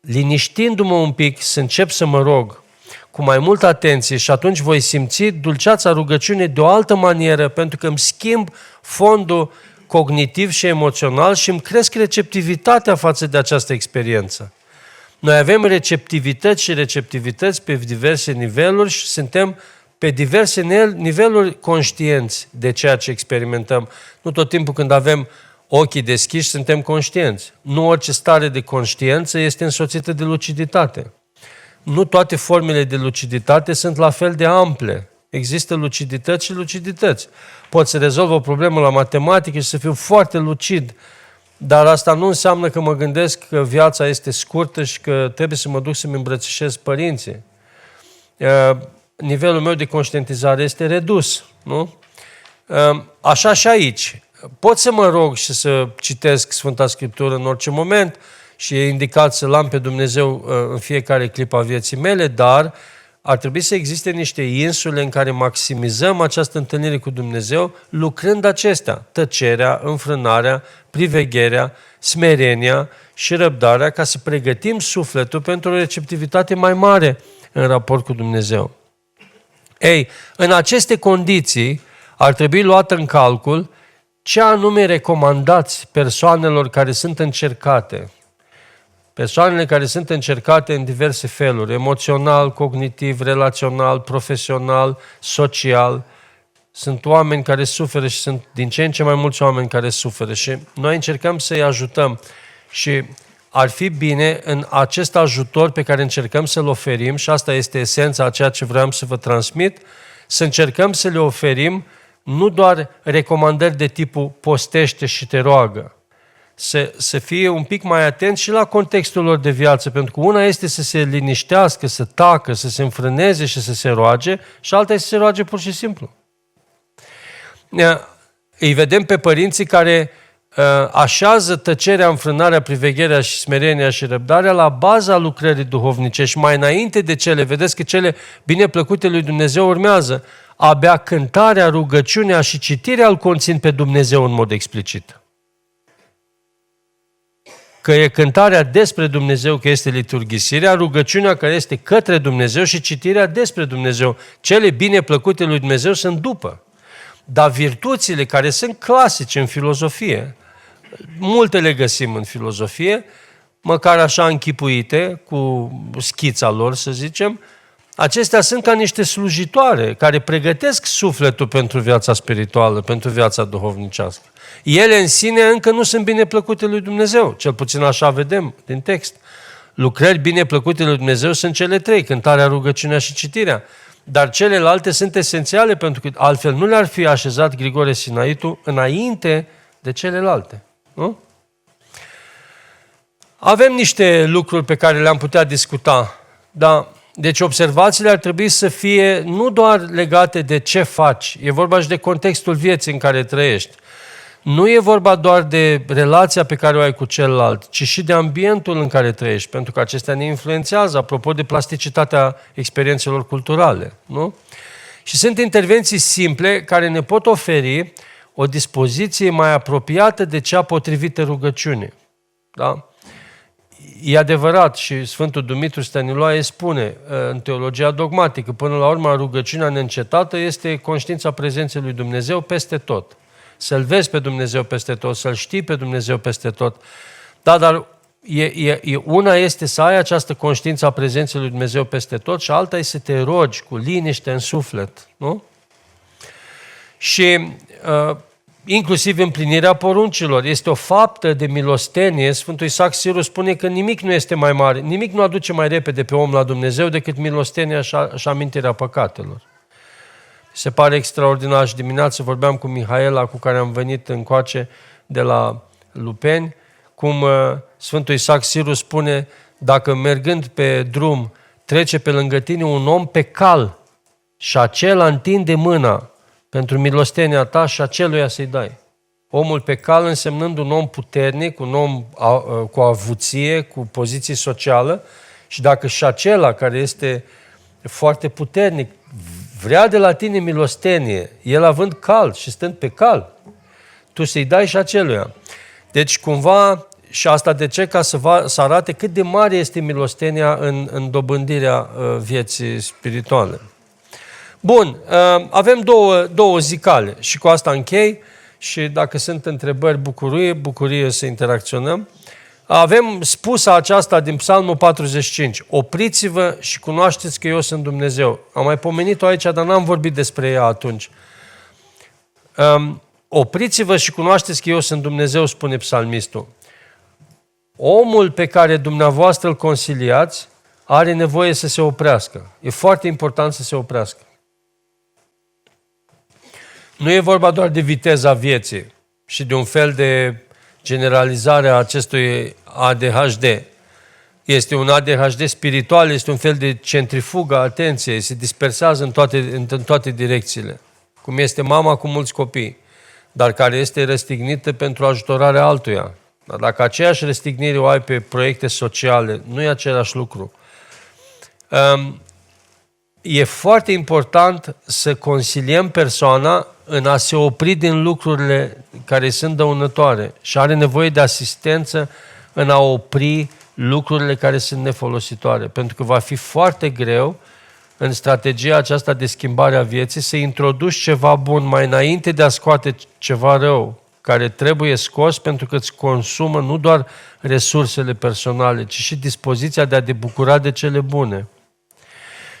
liniștindu-mă un pic, să încep să mă rog cu mai multă atenție și atunci voi simți dulceața rugăciunii de o altă manieră, pentru că îmi schimb fondul cognitiv și emoțional și îmi cresc receptivitatea față de această experiență. Noi avem receptivități și receptivități pe diverse niveluri și suntem pe diverse niveluri conștienți de ceea ce experimentăm. Nu tot timpul când avem ochii deschiși suntem conștienți. Nu orice stare de conștiență este însoțită de luciditate. Nu toate formele de luciditate sunt la fel de ample. Există lucidități și lucidități. Pot să rezolv o problemă la matematică și să fiu foarte lucid, dar asta nu înseamnă că mă gândesc că viața este scurtă și că trebuie să mă duc să-mi îmbrățișez părinții. Nivelul meu de conștientizare este redus, nu? Așa și aici. Pot să mă rog și să citesc Sfânta Scriptură în orice moment și e indicat să-L am pe Dumnezeu în fiecare clipă a vieții mele, dar ar trebui să existe niște insule în care maximizăm această întâlnire cu Dumnezeu, lucrând acestea: tăcerea, înfrânarea, privegherea, smerenia și răbdarea, ca să pregătim sufletul pentru o receptivitate mai mare în raport cu Dumnezeu. Ei, în aceste condiții ar trebui luat în calcul ce anume recomandați persoanelor care sunt încercate. Persoanele care sunt încercate în diverse feluri, emoțional, cognitiv, relațional, profesional, social. Sunt oameni care suferă și sunt din ce în ce mai mulți oameni care suferă și noi încercăm să-i ajutăm și ar fi bine în acest ajutor pe care încercăm să-l oferim, și asta este esența a ceea ce vreau să vă transmit, să încercăm să le oferim nu doar recomandări de tipul postește și te roagă, să fie un pic mai atent și la contextul lor de viață, pentru că una este să se liniștească, să tacă, să se înfrâneze și să se roage, și alta este să se roage pur și simplu. Îi vedem pe părinții care așează tăcerea, înfrânarea, privegherea și smerenia și răbdarea la baza lucrării duhovnice și mai înainte de cele, vedeți că cele bineplăcute lui Dumnezeu urmează. Abia cântarea, rugăciunea și citirea îl conțin pe Dumnezeu în mod explicit. Că e cântarea despre Dumnezeu, că este liturghisirea, rugăciunea care este către Dumnezeu și citirea despre Dumnezeu. Cele bineplăcute lui Dumnezeu sunt după. Dar virtuțile care sunt clasice în filozofie, multe le găsim în filozofie, măcar așa închipuite, cu schița lor, să zicem, acestea sunt ca niște slujitoare care pregătesc sufletul pentru viața spirituală, pentru viața duhovnicească. Ele în sine încă nu sunt bineplăcute lui Dumnezeu, cel puțin așa vedem din text. Lucrări bineplăcute lui Dumnezeu sunt cele trei: cântarea, rugăciunea și citirea. Dar celelalte sunt esențiale, pentru că altfel nu le-ar fi așezat Grigore Sinaitu înainte de celelalte. Nu? Avem niște lucruri pe care le-am putea discuta, dar deci observațiile ar trebui să fie nu doar legate de ce faci, e vorba și de contextul vieții în care trăiești. Nu e vorba doar de relația pe care o ai cu celălalt, ci și de ambientul în care trăiești, pentru că acestea ne influențează, apropo de plasticitatea experiențelor culturale. Nu? Și sunt intervenții simple care ne pot oferi o dispoziție mai apropiată de cea potrivită rugăciunii. Da? E adevărat și Sfântul Dumitru Stăniloae spune în teologia dogmatică, până la urmă rugăciunea neîncetată este conștiința prezenței lui Dumnezeu peste tot. Să-L vezi pe Dumnezeu peste tot, să-L știi pe Dumnezeu peste tot. Da, dar una este să ai această conștiință a prezenței lui Dumnezeu peste tot și alta este să te rogi cu liniște în suflet. Nu? Și inclusiv împlinirea poruncilor. Este o faptă de milostenie. Sfântul Isaac Siru spune că nimic nu este mai mare, nimic nu aduce mai repede pe om la Dumnezeu decât milostenia și amintirea păcatelor. Se pare extraordinar și dimineață vorbeam cu Mihaela, cu care am venit încoace de la Lupeni, cum Sfântul Isaac Siru spune, dacă mergând pe drum trece pe lângă tine un om pe cal și acela întinde mâna pentru milostenia ta și aceluia să-i dai. Omul pe cal însemnând un om puternic, un om cu avuție, cu poziție socială, și dacă și acela care este foarte puternic vrea de la tine milostenie, el având cal și stând pe cal, tu să-i dai și aceluia. Deci cumva, și asta de ce? Ca să arate cât de mare este milostenia în dobândirea vieții spirituale. Bun, avem două zicale și cu asta închei și dacă sunt întrebări, bucurie să interacționăm. Avem spusa aceasta din Psalmul 45, opriți-vă și cunoașteți că eu sunt Dumnezeu. Am mai pomenit-o aici, dar n-am vorbit despre ea atunci. Opriți-vă și cunoașteți că eu sunt Dumnezeu, spune psalmistul. Omul pe care dumneavoastră îl consiliați are nevoie să se oprească. E foarte important să se oprească. Nu e vorba doar de viteza vieții și de un fel de generalizare a acestui ADHD. Este un ADHD spiritual, este un fel de centrifugă a atenției, se dispersează în toate direcțiile. Cum este mama cu mulți copii, dar care este răstignită pentru ajutorarea altuia. Dar dacă aceeași răstignire o ai pe proiecte sociale, nu e același lucru. E foarte important să consiliem persoana în a se opri din lucrurile care sunt dăunătoare și are nevoie de asistență în a opri lucrurile care sunt nefolositoare. Pentru că va fi foarte greu în strategia aceasta de schimbare a vieții să introduci ceva bun mai înainte de a scoate ceva rău care trebuie scos pentru că îți consumă nu doar resursele personale, ci și dispoziția de a te bucura de cele bune.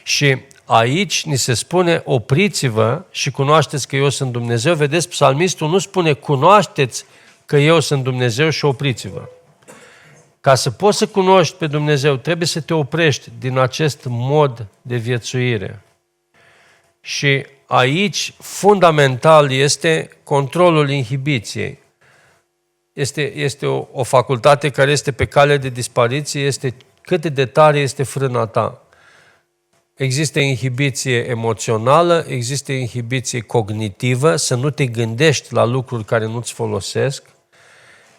Și aici ni se spune, opriți-vă și cunoașteți că eu sunt Dumnezeu. Vedeți, psalmistul nu spune, cunoașteți că eu sunt Dumnezeu și opriți-vă. Ca să poți să cunoști pe Dumnezeu, trebuie să te oprești din acest mod de viețuire. Și aici, fundamental, este controlul inhibiției. Este o facultate care este pe cale de dispariție, este cât de tare este frâna ta. Există inhibiție emoțională, există inhibiție cognitivă, să nu te gândești la lucruri care nu-ți folosesc.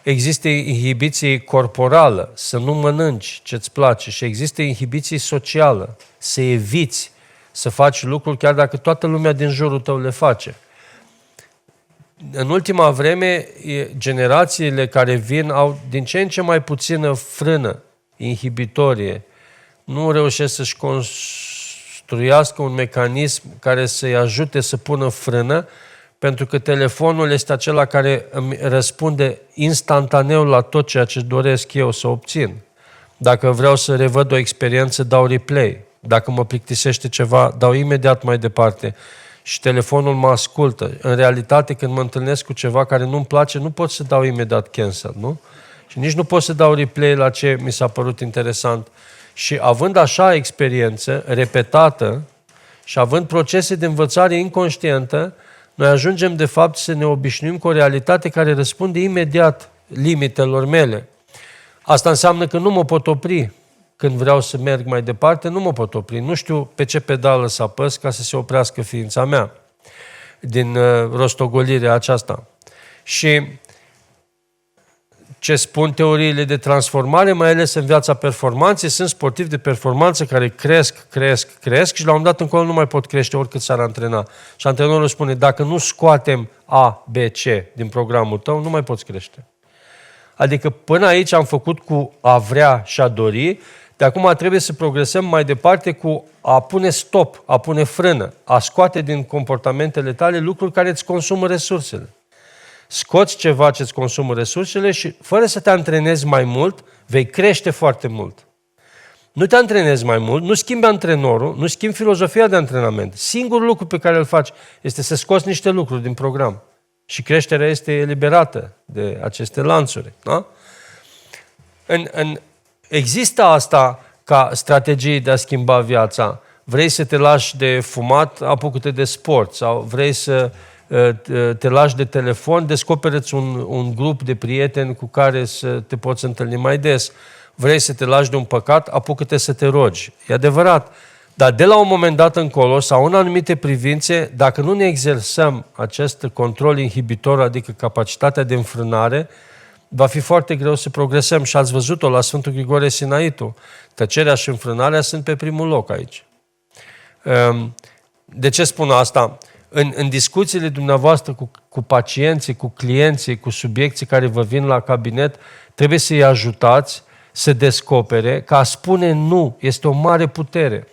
Există inhibiție corporală, să nu mănânci ce-ți place. Și există inhibiție socială, să eviți să faci lucruri chiar dacă toată lumea din jurul tău le face. În ultima vreme, generațiile care vin au din ce în ce mai puțină frână inhibitorie. Nu reușesc să-și construiască un mecanism care să-i ajute să pună frână, pentru că telefonul este acela care îmi răspunde instantaneu la tot ceea ce doresc eu să obțin. Dacă vreau să revăd o experiență, dau replay. Dacă mă plictisește ceva, dau imediat mai departe. Și telefonul mă ascultă. În realitate, când mă întâlnesc cu ceva care nu-mi place, nu pot să dau imediat cancel, nu? Și nici nu pot să dau replay la ce mi s-a părut interesant. Și având așa experiență repetată și având procese de învățare inconștientă, noi ajungem de fapt să ne obișnuim cu o realitate care răspunde imediat limitelor mele. Asta înseamnă că nu mă pot opri. Când vreau să merg mai departe, nu mă pot opri. Nu știu pe ce pedală să apăs ca să se oprească ființa mea din rostogolirea aceasta. Și ce spun teoriile de transformare, mai ales în viața performanței, sunt sportivi de performanță care cresc și la un moment dat încolo nu mai pot crește oricât s-ar antrena. Și antrenorul spune, dacă nu scoatem A, B, C din programul tău, nu mai poți crește. Adică până aici am făcut cu a vrea și a dori, de acum trebuie să progresăm mai departe cu a pune stop, a pune frână, a scoate din comportamentele tale lucruri care îți consumă resursele. Scoți ceva ce îți consumă resursele și fără să te antrenezi mai mult, vei crește foarte mult. Nu te antrenezi mai mult, nu schimbi antrenorul, nu schimbi filozofia de antrenament. Singurul lucru pe care îl faci este să scoți niște lucruri din program. Și creșterea este eliberată de aceste lanțuri. Da? Există asta ca strategie de a schimba viața. Vrei să te lași de fumat, apucă-te de sport. Sau vrei să te lași de telefon, descoperi-ți un grup de prieteni cu care să te poți întâlni mai des. Vrei să te lași de un păcat, apucă-te să te rogi. E adevărat. Dar de la un moment dat încolo, sau în anumite privințe, dacă nu ne exersăm acest control inhibitor, adică capacitatea de înfrânare, va fi foarte greu să progresăm. Și ați văzut-o la Sfântul Grigore Sinaitu. Tăcerea și înfrânarea sunt pe primul loc aici. De ce spun asta? În discuțiile dumneavoastră cu pacienții, cu clienții, cu subiecții care vă vin la cabinet, trebuie să-i ajutați să descopere că a spune nu este o mare putere.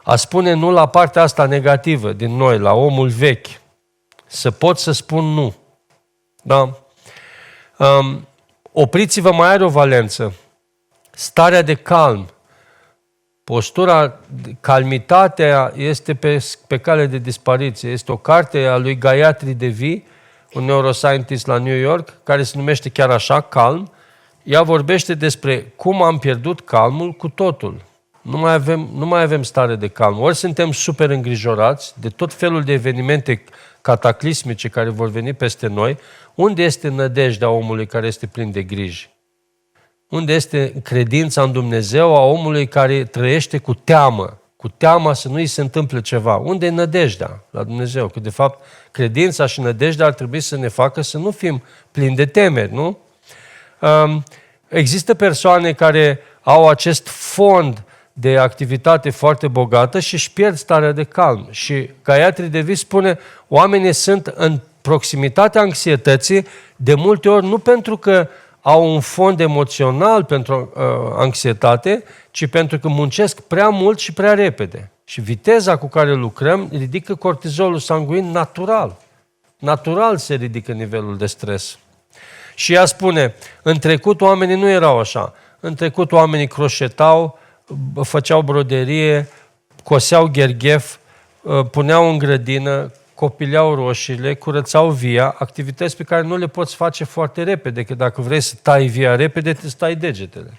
A spune nu la partea asta negativă din noi, la omul vechi. Să pot să spun nu. Da? Opriți-vă mai are o valență. Starea de calm. Postura, calmitatea este pe cale de dispariție. Este o carte a lui Gayatri Devi, un neuroscientist la New York, care se numește chiar așa, Calm. Ea vorbește despre cum am pierdut calmul cu totul. Nu mai avem stare de calm. Ori suntem super îngrijorați de tot felul de evenimente cataclismice care vor veni peste noi. Unde este nădejdea omului care este plin de griji? Unde este credința în Dumnezeu a omului care trăiește cu teamă? Cu teama să nu îi se întâmple ceva. Unde e nădejdea la Dumnezeu? Că de fapt credința și nădejdea ar trebui să ne facă să nu fim plini de temeri, nu? Există persoane care au acest fond de activitate foarte bogată și își pierd starea de calm. Și Gayatri Devi spune, oamenii sunt în proximitatea anxietății de multe ori nu pentru că au un fond emoțional pentru anxietate, ci pentru că muncesc prea mult și prea repede. Și viteza cu care lucrăm ridică cortizolul sanguin natural. Natural se ridică nivelul de stres. Și ea spune, în trecut oamenii nu erau așa. În trecut oamenii croșetau, făceau broderie, coseau gherghef, puneau în grădină, copileau roșiile, curățau via, activități pe care nu le poți face foarte repede, că dacă vrei să tai via repede, te stai degetele.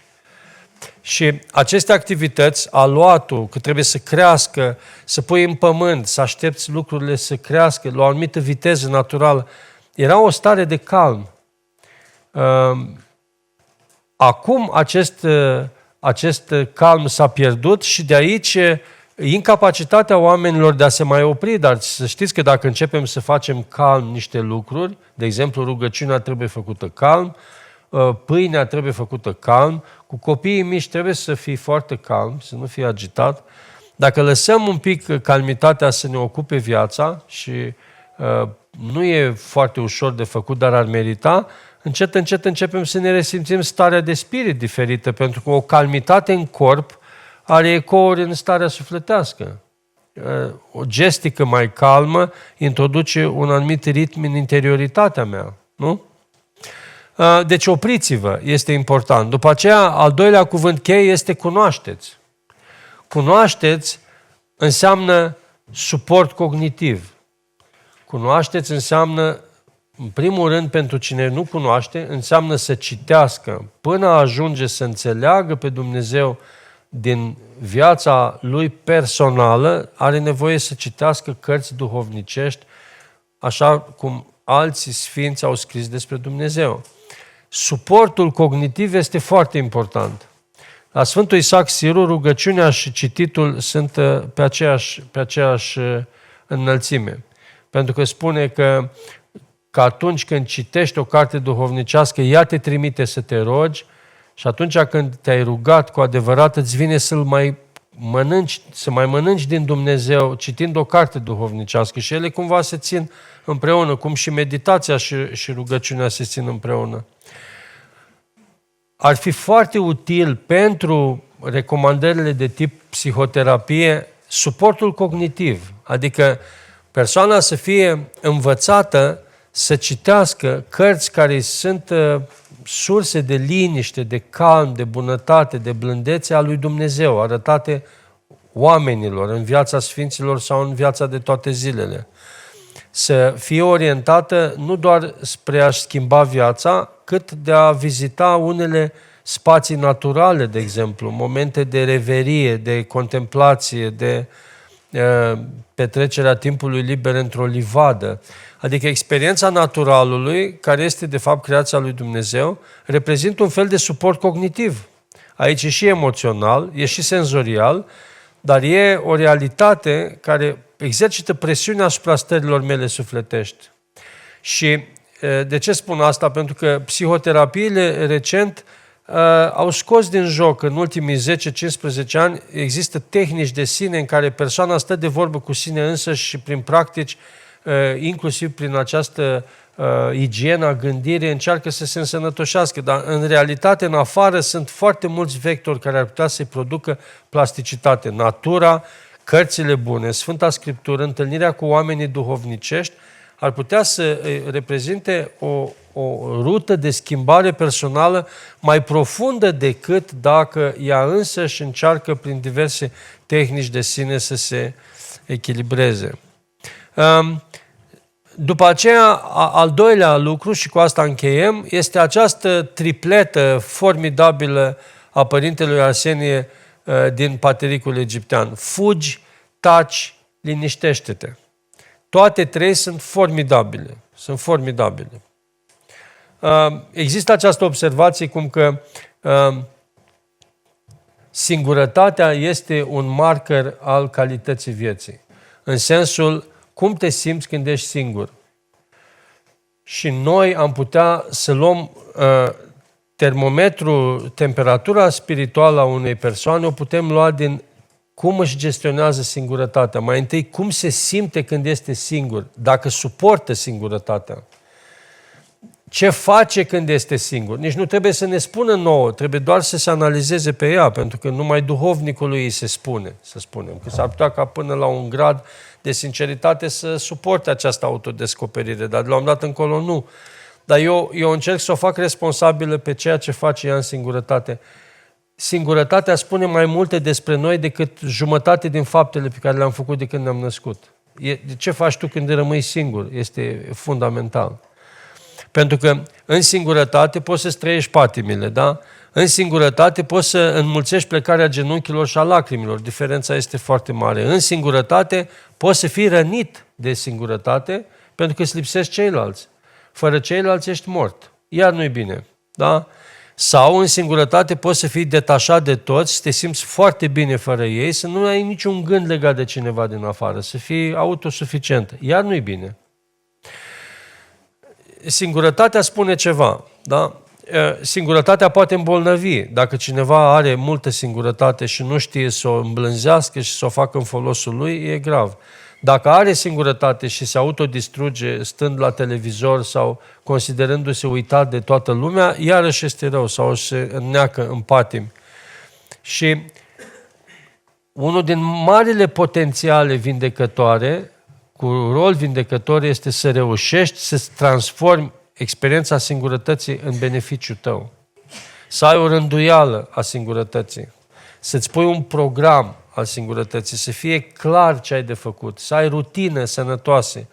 Și aceste activități, aluatul, că trebuie să crească, să pui în pământ, să aștepți lucrurile să crească la o anumită viteză naturală, era o stare de calm. Acum acest calm s-a pierdut și de aici incapacitatea oamenilor de a se mai opri, dar să știți că dacă începem să facem calm niște lucruri, de exemplu rugăciunea trebuie făcută calm, pâinea trebuie făcută calm, cu copiii mici trebuie să fii foarte calm, să nu fii agitat. Dacă lăsăm un pic calmitatea să ne ocupe viața și nu e foarte ușor de făcut, dar ar merita, încet, încet începem să ne resimțim starea de spirit diferită, pentru că o calmitate în corp are ecouri în starea sufletească. O gestică mai calmă introduce un anumit ritm în interioritatea mea, nu? Deci opriți-vă, este important. După aceea, al doilea cuvânt cheie este cunoașteți. Cunoașteți înseamnă suport cognitiv. Cunoașteți înseamnă, în primul rând, pentru cine nu cunoaște, înseamnă să citească până ajunge să înțeleagă pe Dumnezeu din viața lui personală, are nevoie să citească cărți duhovnicești, așa cum alții sfinți au scris despre Dumnezeu. Suportul cognitiv este foarte important. La Sfântul Isaac Siru, rugăciunea și cititul sunt pe aceeași înălțime. Pentru că spune că atunci când citești o carte duhovnicească, ea te trimite să te rogi și atunci când te-ai rugat cu adevărat, îți vine să mai mănânci din Dumnezeu citind o carte duhovnicească și ele cumva se țin împreună, cum și meditația și rugăciunea se țin împreună. Ar fi foarte util pentru recomandările de tip psihoterapie suportul cognitiv, adică persoana să fie învățată să citească cărți care sunt surse de liniște, de calm, de bunătate, de blândețe a lui Dumnezeu, arătate oamenilor în viața sfinților sau în viața de toate zilele. Să fie orientată nu doar spre a-și schimba viața, cât de a vizita unele spații naturale, de exemplu, momente de reverie, de contemplație, de petrecerea timpului liber într-o livadă. Adică experiența naturalului, care este de fapt creația lui Dumnezeu, reprezintă un fel de suport cognitiv. Aici e și emoțional, e și senzorial, dar e o realitate care exercită presiune asupra stărilor mele sufletești. Și de ce spun asta? Pentru că psihoterapiile recent au scos din joc, în ultimii 10-15 ani, există tehnici de sine în care persoana stă de vorbă cu sine însăși și prin practici, inclusiv prin această igienă a gândirii, încearcă să se însănătoșească. Dar în realitate, în afară, sunt foarte mulți vectori care ar putea să-i producă plasticitate. Natura, cărțile bune, Sfânta Scriptură, întâlnirea cu oamenii duhovnicești, ar putea să reprezinte o rută de schimbare personală mai profundă decât dacă ea însăși încearcă prin diverse tehnici de sine să se echilibreze. După aceea, al doilea lucru, și cu asta încheiem, este această tripletă formidabilă a Părintelui Arsenie din Patericul egiptean. Fugi, taci, liniștește-te. Toate trei sunt formidabile. Sunt formidabile. Există această observație cum că singurătatea este un marker al calității vieții. În sensul, cum te simți când ești singur? Și noi am putea să luăm termometrul, temperatura spirituală a unei persoane, o putem lua din cum își gestionează singurătatea. Mai întâi, cum se simte când este singur, dacă suportă singurătatea. Ce face când este singur? Nici nu trebuie să ne spună nouă, trebuie doar să se analizeze pe ea, pentru că numai duhovnicului îi se spune, să spunem, că s-ar putea ca până la un grad de sinceritate să suporte această autodescoperire, dar de la un dat încolo nu. Dar eu încerc să o fac responsabilă pe ceea ce face ea în singurătate. Singurătatea spune mai multe despre noi decât jumătate din faptele pe care le-am făcut de când ne-am născut. Ce faci tu când rămâi singur? Este fundamental. Pentru că în singurătate poți să-ți trăiești patimile, da? În singurătate poți să înmulțești plecarea genunchilor și a lacrimilor. Diferența este foarte mare. În singurătate poți să fii rănit de singurătate pentru că îți lipsesc ceilalți. Fără ceilalți ești mort. Iar nu-i bine, da? Sau în singurătate poți să fii detașat de toți, să te simți foarte bine fără ei, să nu ai niciun gând legat de cineva din afară, să fii autosuficient. Iar nu-i bine. Singurătatea spune ceva, da? Singurătatea poate îmbolnăvi. Dacă cineva are multă singurătate și nu știe să o îmblânzească și să o facă în folosul lui, e grav. Dacă are singurătate și se autodistruge stând la televizor sau considerându-se uitat de toată lumea, iarăși este rău sau se înneacă în patimi. Și unul din marile potențiale vindecătoare, cu rol vindecător, este să reușești să-ți transformi experiența singurătății în beneficiul tău. Să ai o rânduială a singurătății. Să-ți pui un program al singurătății, să fie clar ce ai de făcut, să ai rutine sănătoase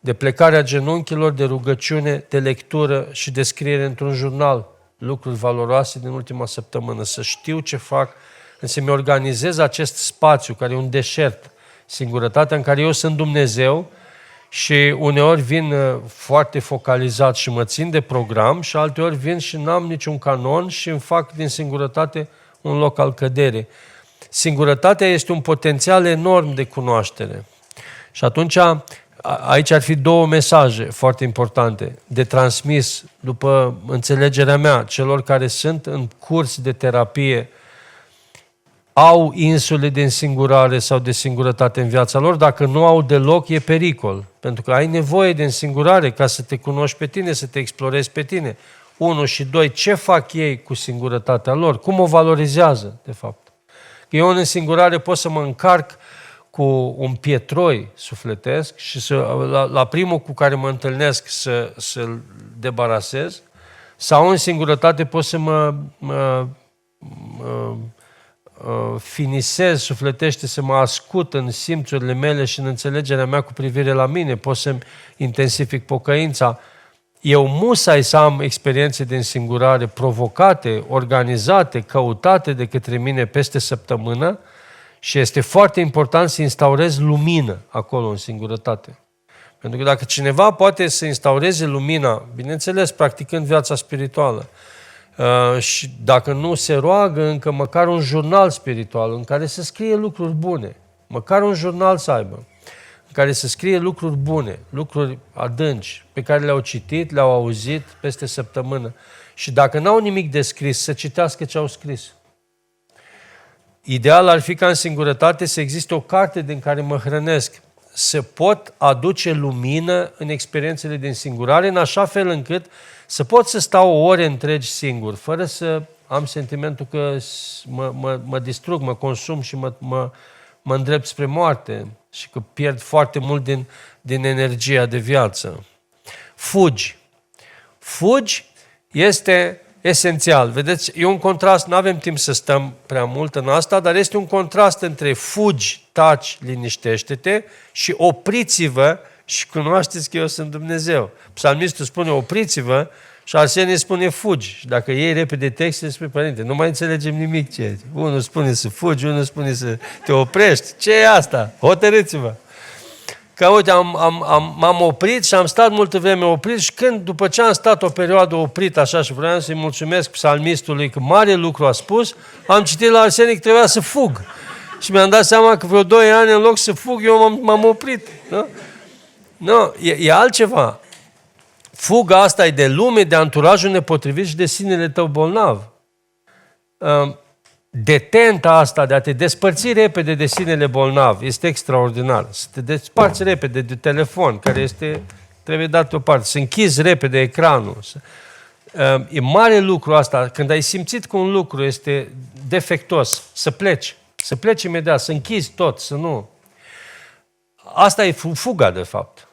de plecarea genunchilor, de rugăciune, de lectură și de scriere într-un jurnal, lucruri valoroase din ultima săptămână, să știu ce fac, să-mi organizez acest spațiu care e un deșert, singurătatea în care eu sunt Dumnezeu și uneori vin foarte focalizat și mă țin de program și alteori vin și n-am niciun canon și îmi fac din singurătate un loc al căderii. Singurătatea este un potențial enorm de cunoaștere. Și atunci, aici ar fi două mesaje foarte importante de transmis, după înțelegerea mea, celor care sunt în curs de terapie, au insule de însingurare sau de singurătate în viața lor. Dacă nu au deloc, e pericol. Pentru că ai nevoie de însingurare ca să te cunoști pe tine, să te explorezi pe tine. 1 și 2, ce fac ei cu singurătatea lor? Cum o valorizează, de fapt? Eu în însingurare pot să mă încarc cu un pietroi sufletesc și la primul cu care mă întâlnesc să-l debarasez, sau în singurătate pot să mă finisez sufletește, să mă ascut în simțurile mele și în înțelegerea mea cu privire la mine, pot să-mi intensific pocăința. Eu musai să am experiențe de însingurare provocate, organizate, căutate de către mine peste săptămână Și este foarte important să instaurezi lumină acolo în singurătate. Pentru că dacă cineva poate să instaureze lumina, bineînțeles, practicând viața spirituală, și dacă nu se roagă încă măcar un jurnal spiritual în care să scrie lucruri bune, măcar un jurnal să aibă, în care să scrie lucruri bune, lucruri adânci, pe care le-au citit, le-au auzit peste săptămână. Și dacă n-au nimic de scris, să citească ce au scris. Ideal ar fi ca în singurătate să existe o carte din care mă hrănesc, să pot aduce lumină în experiențele din singurare, în așa fel încât să pot să stau ore întregi singur, fără să am sentimentul că mă distrug, mă consum și mă îndrept spre moarte și că pierd foarte mult din energia de viață. Fugi. Fugi este esențial. Vedeți, e un contrast, nu avem timp să stăm prea mult în asta, dar este un contrast între fugi, taci, liniștește-te și opriți-vă și cunoașteți că eu sunt Dumnezeu. Psalmistul spune opriți-vă și Arsenie spune fugi. Și dacă iei repede textul, spune părinte, nu mai înțelegem nimic ce e. Unul spune să fugi, unul spune să te oprești. Ce e asta? Hotărâți-vă. Că uite, m-am oprit și am stat multă vreme oprit și când, după ce am stat o perioadă oprit așa și vreau să-i mulțumesc psalmistului că mare lucru a spus, am citit la Arsenie că trebuia să fug. Și mi-am dat seama că vreo 2 ani în loc să fug, eu m-am oprit. Nu, e altceva. Fuga asta e de lume, de anturajul nepotrivit și de sinele tău bolnav. Detenta asta de a te despărți repede de sinele bolnav este extraordinar. Să te desparți repede de telefon, care trebuie dat deoparte, să închizi repede ecranul. E mare lucru asta. Când ai simțit că un lucru este defectos, să pleci imediat, să închizi tot, să nu. Asta e fuga, de fapt.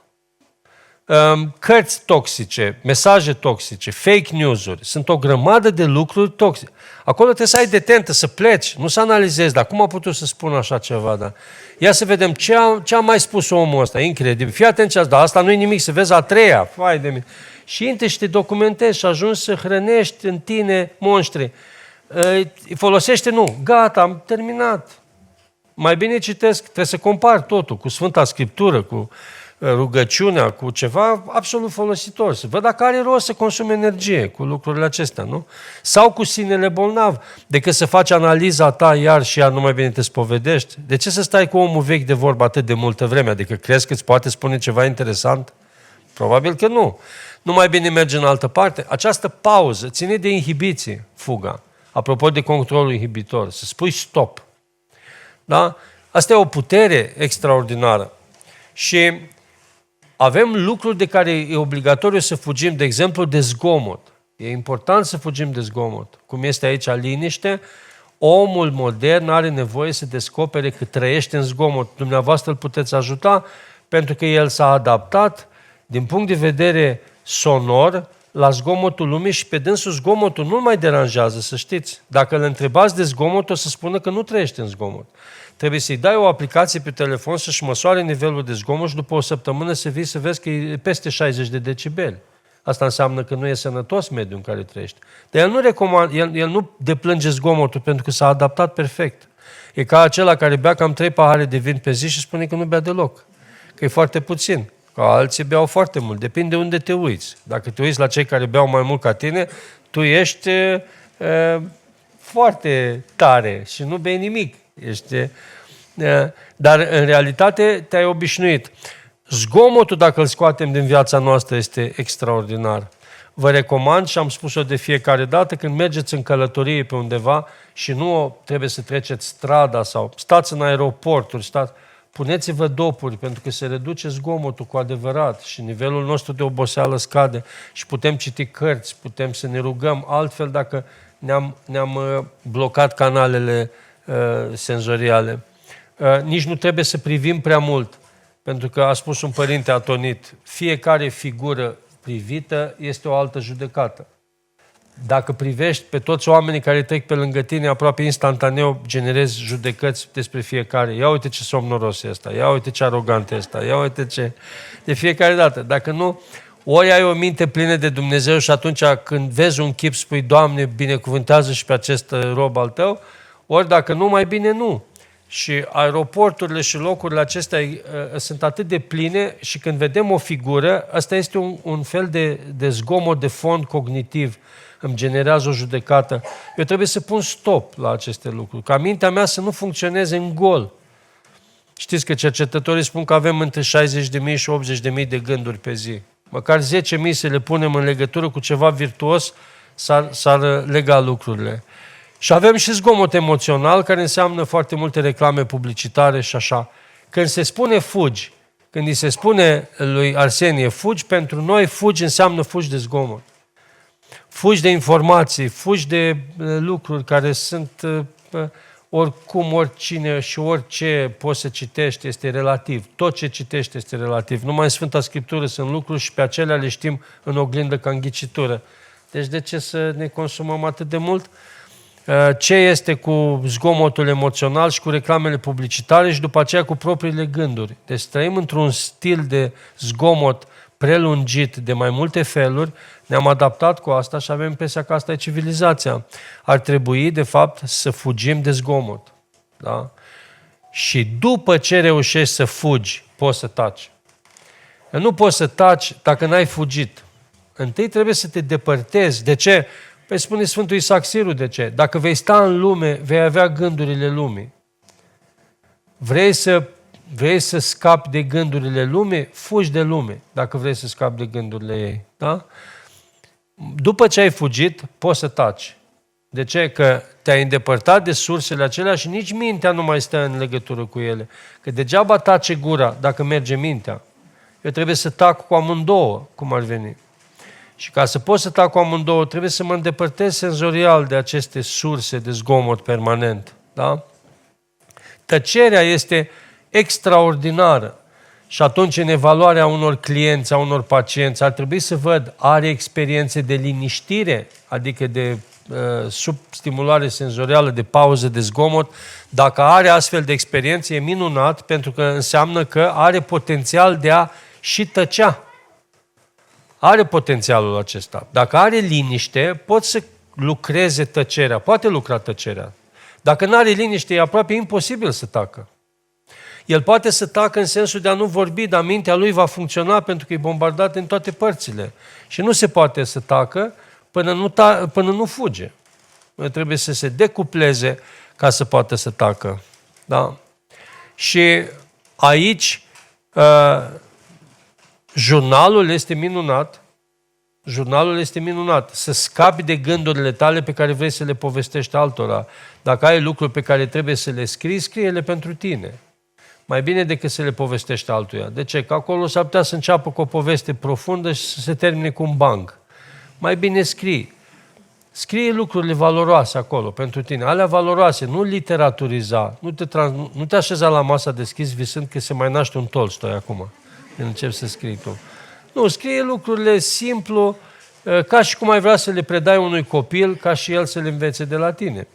Cărți toxice, mesaje toxice, fake news-uri, sunt o grămadă de lucruri toxice. Acolo trebuie să ai detentă, să pleci, nu să analizezi, dar cum a putut să spună așa ceva, da? Ia să vedem ce a mai spus omul ăsta, incredibil. Fii atent ce dar asta nu e nimic, să vezi a treia, fai de mine. Și intri și te documentezi și ajungi să hrănești în tine monștri. Folosește, nu, gata, am terminat. Mai bine citesc, trebuie să compari totul cu Sfânta Scriptură, cu rugăciunea, cu ceva absolut folositor. Să văd dacă are rost să consume energie cu lucrurile acestea, nu? Sau cu sinele bolnav, decât să faci analiza ta iar și iar nu mai bine te spovedești. De ce să stai cu omul vechi de vorbă atât de multă vreme? Adică crezi că îți poate spune ceva interesant? Probabil că nu. Nu mai bine merge în altă parte? Această pauză ține de inhibiție, fuga. Apropo de controlul inhibitor, să spui stop. Da? Asta e o putere extraordinară. Și avem lucruri de care e obligatoriu să fugim, de exemplu, de zgomot. E important să fugim de zgomot. Cum este aici liniște, omul modern are nevoie să descopere că trăiește în zgomot. Dumneavoastră îl puteți ajuta pentru că el s-a adaptat din punct de vedere sonor la zgomotul lumii și pe dânsul zgomotul nu mai deranjează, să știți. Dacă îl întrebați de zgomot, o să spună că nu trăiește în zgomot. Trebuie să-i dai o aplicație pe telefon să-și măsoare nivelul de zgomot și după o săptămână să vii să vezi că e peste 60 de decibeli. Asta înseamnă că nu e sănătos mediul în care trăiești. Dar el nu deplânge zgomotul pentru că s-a adaptat perfect. E ca acela care bea cam 3 pahare de vin pe zi și spune că nu bea deloc. Că e foarte puțin. Că alții beau foarte mult. Depinde unde te uiți. Dacă te uiți la cei care beau mai mult ca tine, tu ești foarte tare și nu bei nimic. Dar în realitate te-ai obișnuit. Zgomotul, dacă îl scoatem din viața noastră, este extraordinar. Vă recomand și am spus-o de fiecare dată, când mergeți în călătorie pe undeva și nu trebuie să treceți strada sau stați în aeroporturi, puneți-vă dopuri pentru că se reduce zgomotul cu adevărat și nivelul nostru de oboseală scade și putem citi cărți, putem să ne rugăm altfel dacă ne-am blocat canalele senzoriale. Nici nu trebuie să privim prea mult, pentru că a spus un părinte atonit, fiecare figură privită este o altă judecată. Dacă privești pe toți oamenii care trec pe lângă tine, aproape instantaneu generezi judecăți despre fiecare. Ia uite ce somnoros e ăsta, ia uite ce arogant e ăsta, ia uite ce... De fiecare dată. Dacă nu, ori ai o minte plină de Dumnezeu și atunci când vezi un chip spui, Doamne, binecuvântează și pe acest rob al tău, ori dacă nu, mai bine nu. Și aeroporturile și locurile acestea sunt atât de pline și când vedem o figură, ăsta este un fel de zgomot de fond cognitiv. Îmi generează o judecată. Eu trebuie să pun stop la aceste lucruri, ca mintea mea să nu funcționeze în gol. Știți că cercetătorii spun că avem între 60.000 și 80.000 de gânduri pe zi. Măcar 10.000 să le punem în legătură cu ceva virtuos, s-ar lega lucrurile. Și avem și zgomot emoțional, care înseamnă foarte multe reclame publicitare și așa. Când se spune fugi, când îi se spune lui Arsenie fugi, pentru noi fugi înseamnă fugi de zgomot. Fugi de informații, fugi de lucruri care sunt oricum, oricine și orice poți să citești este relativ. Tot ce citești este relativ. Numai în Sfânta Scriptură sunt lucruri și pe acelea le știm în oglindă ca în ghicitură. Deci de ce să ne consumăm atât de mult? Ce este cu zgomotul emoțional și cu reclamele publicitare și după aceea cu propriile gânduri. Deci trăim într-un stil de zgomot prelungit de mai multe feluri, ne-am adaptat cu asta și avem impresia că asta e civilizația. Ar trebui, de fapt, să fugim de zgomot. Da? Și după ce reușești să fugi, poți să taci. Nu poți să taci dacă n-ai fugit. Întâi trebuie să te depărtezi. De ce? Păi spune Sfântul Isaac Siru de ce. Dacă vei sta în lume, vei avea gândurile lumii. Vrei să scapi de gândurile lumii? Fugi de lume, dacă vrei să scapi de gândurile ei. Da? După ce ai fugit, poți să taci. De ce? Că te-ai îndepărtat de sursele acelea și nici mintea nu mai stă în legătură cu ele. Că degeaba tace gura dacă merge mintea. Eu trebuie să tac cu amândouă, cum ar veni. Și ca să pot să tac cu amândouă, trebuie să mă îndepărtez senzorial de aceste surse de zgomot permanent. Da? Tăcerea este extraordinară. Și atunci, în evaluarea unor clienți, a unor pacienți, ar trebui să văd, are experiențe de liniștire, adică de substimulare senzorială, de pauză, de zgomot. Dacă are astfel de experiențe, e minunat, pentru că înseamnă că are potențial de a și tăcea. Are potențialul acesta. Dacă are liniște, pot să lucreze tăcerea. Poate lucra tăcerea. Dacă nu are liniște, e aproape imposibil să tacă. El poate să tacă în sensul de a nu vorbi, dar mintea lui va funcționa pentru că e bombardat în toate părțile. Și nu se poate să tacă până nu fuge. Trebuie să se decupleze ca să poată să tacă. Da? Și aici jurnalul este minunat. Jurnalul este minunat. Să scapi de gândurile tale pe care vrei să le povestești altora. Dacă ai lucruri pe care trebuie să le scrii, scrie-le pentru tine. Mai bine decât să le povestești altuia. De ce? Că acolo s-ar putea să înceapă cu o poveste profundă și să se termine cu un bang. Mai bine scrii. Scrie lucrurile valoroase acolo pentru tine. Alea valoroase, nu literaturiza. Nu te așeza la masa deschis visând că se mai naște un Tolstoi acum. Când începi să scrii tu. Nu, scrie lucrurile simplu, ca și cum ai vrea să le predai unui copil, ca și el să le învețe de la tine.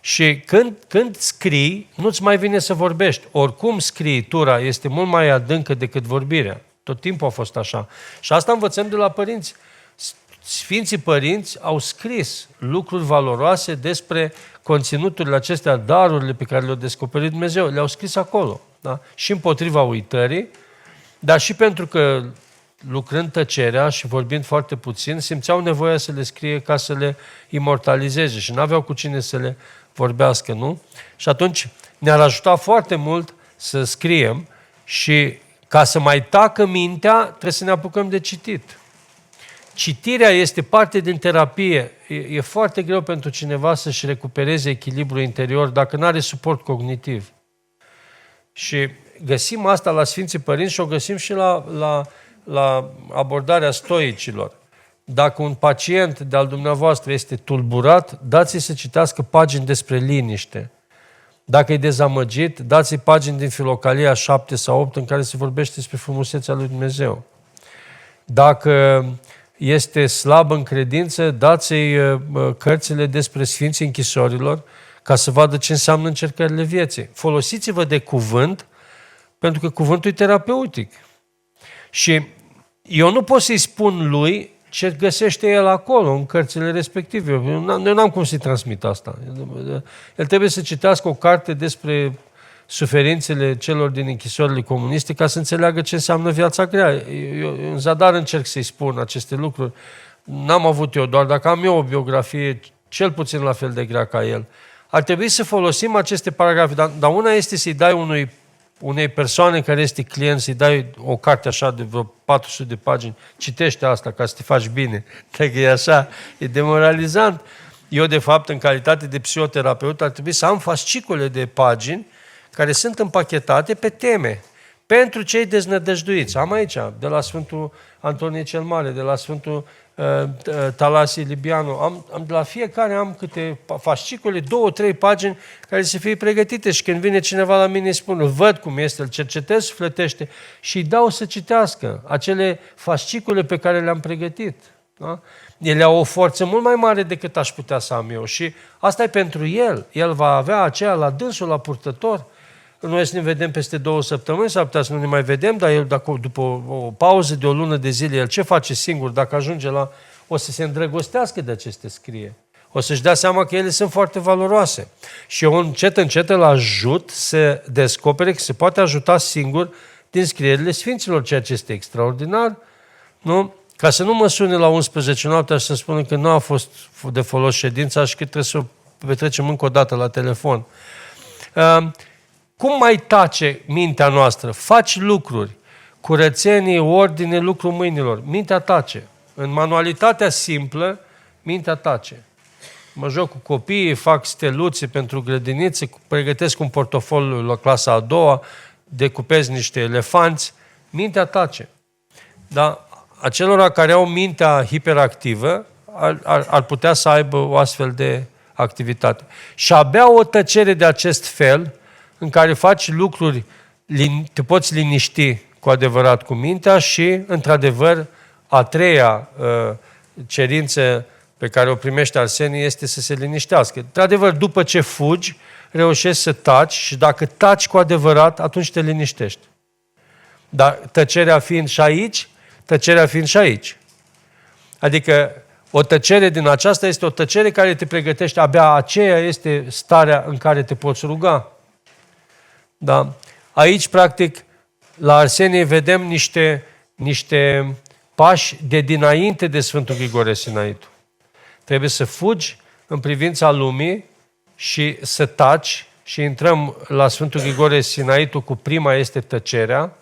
Și când scrii, nu-ți mai vine să vorbești. Oricum scriitura este mult mai adâncă decât vorbirea. Tot timpul a fost așa. Și asta învățăm de la părinți. Sfinții părinți au scris lucruri valoroase despre conținuturile acestea, darurile pe care le-a descoperit Dumnezeu. Le-au scris acolo. Da? Și împotriva uitării, dar și pentru că lucrând tăcerea și vorbind foarte puțin, simțeau nevoia să le scrie ca să le imortalizeze și n-aveau cu cine să le vorbească, nu? Și atunci ne-ar ajuta foarte mult să scriem și ca să mai tacă mintea, trebuie să ne apucăm de citit. Citirea este parte din terapie. E foarte greu pentru cineva să-și recupereze echilibrul interior dacă nu are suport cognitiv. Și găsim asta la Sfinții Părinți și o găsim și la abordarea stoicilor. Dacă un pacient de-al dumneavoastră este tulburat, dați-i să citească pagini despre liniște. Dacă e dezamăgit, dați-i pagini din Filocalia 7 sau 8 în care se vorbește despre frumusețea lui Dumnezeu. Dacă este slab în credință, dați-i cărțile despre Sfinții Închisorilor ca să vadă ce înseamnă încercările vieții. Folosiți-vă de cuvânt, pentru că cuvântul e terapeutic. Și eu nu pot să-i spun lui ce găsește el acolo, în cărțile respective. Eu n-am cum să-i transmit asta. El trebuie să citească o carte despre suferințele celor din închisorile comuniste ca să înțeleagă ce înseamnă viața grea. Eu în zadar încerc să-i spun aceste lucruri. N-am avut eu, doar dacă am eu o biografie cel puțin la fel de grea ca el. Ar trebui să folosim aceste paragrafe, dar una este să-i dai unei persoane care este client, să-i dai o carte așa de vreo 400 de pagini, citește asta ca să te faci bine. Dacă e așa, e demoralizant. Eu, de fapt, în calitate de psihoterapeut, ar trebui să am fascicule de pagini care sunt împachetate pe teme. Pentru cei deznădăjduiți. Am aici, de la Sfântul Antonie cel Mare, de la Sfântul Talasie Libianu. De la fiecare am câte fascicule, 2-3 pagini care să fie pregătite și când vine cineva la mine îi spun, văd cum este, îl cercetez, sufletește și îi dau să citească acele fascicule pe care le-am pregătit. Da? Ele au o forță mult mai mare decât aș putea să am eu și asta e pentru el. El va avea aceea la dânsul, la purtător. Noi să ne vedem peste 2 săptămâni, s-ar putea să nu ne mai vedem, dar el, dacă după o pauză de o lună de zile, el ce face singur, dacă ajunge o să se îndrăgostească de aceste scrieri. O să-și dea seama că ele sunt foarte valoroase. Și eu încet îl ajut să descopere că se poate ajuta singur din scrierile Sfinților, ceea ce este extraordinar. Nu? Ca să nu mă sune la 11 noaptea și să-mi spună că nu a fost de folos ședința și că trebuie să o petrecem încă o dată la telefon. Cum mai tace mintea noastră? Faci lucruri, curățenie, ordine, lucru mâinilor. Mintea tace. În manualitatea simplă, mintea tace. Mă joc cu copiii, fac steluțe pentru grădinițe, pregătesc un portofoliu la clasa a doua, decupez niște elefanți. Mintea tace. Dar acelora care au mintea hiperactivă ar putea să aibă o astfel de activitate. Și abia o tăcere de acest fel, în care faci lucruri, te poți liniști cu adevărat cu mintea și, într-adevăr, a treia cerință pe care o primește Arsenie este să se liniștească. Într-adevăr, după ce fugi, reușești să taci și dacă taci cu adevărat, atunci te liniștești. Dar tăcerea fiind și aici, tăcerea fiind și aici. Adică o tăcere din aceasta este o tăcere care te pregătește, abia aceea este starea în care te poți ruga. Da? Aici, practic, la Arsenie vedem niște pași de dinainte de Sfântul Grigore Sinaitu. Trebuie să fugi în privința lumii și să taci și intrăm la Sfântul Grigore Sinaitu cu prima este tăcerea,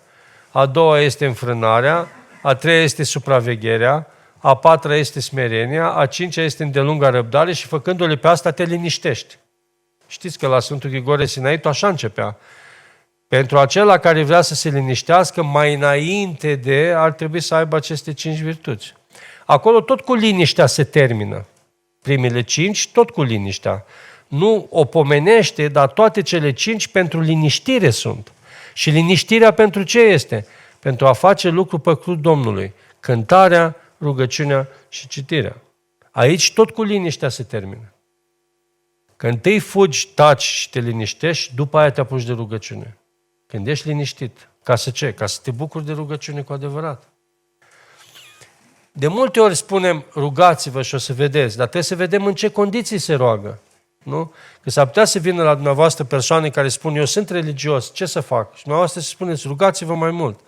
a doua este înfrânarea, a treia este supravegherea, a patra este smerenia, a cincea este îndelunga răbdare și făcându-le pe asta te liniștești. Știți că la Sfântul Grigore Sinaitu așa începea. Pentru acela care vrea să se liniștească, mai înainte de ar trebui să aibă aceste 5 virtuți. Acolo tot cu liniștea se termină. Primele 5, tot cu liniștea. Nu o pomenește, dar toate cele 5 pentru liniștire sunt. Și liniștirea pentru ce este? Pentru a face lucru plăcut Domnului. Cântarea, rugăciunea și citirea. Aici tot cu liniștea se termină. Că întâi fugi, taci și te liniștești, după aia te apuci de rugăciune. Când ești liniștit. Ca să ce? Ca să te bucuri de rugăciune cu adevărat. De multe ori spunem, rugați-vă și o să vedeți, dar trebuie să vedem în ce condiții se roagă. Nu? Că s-ar putea să vină la dumneavoastră persoane care spun, eu sunt religios, ce să fac? Și dumneavoastră să spuneți, rugați-vă mai mult.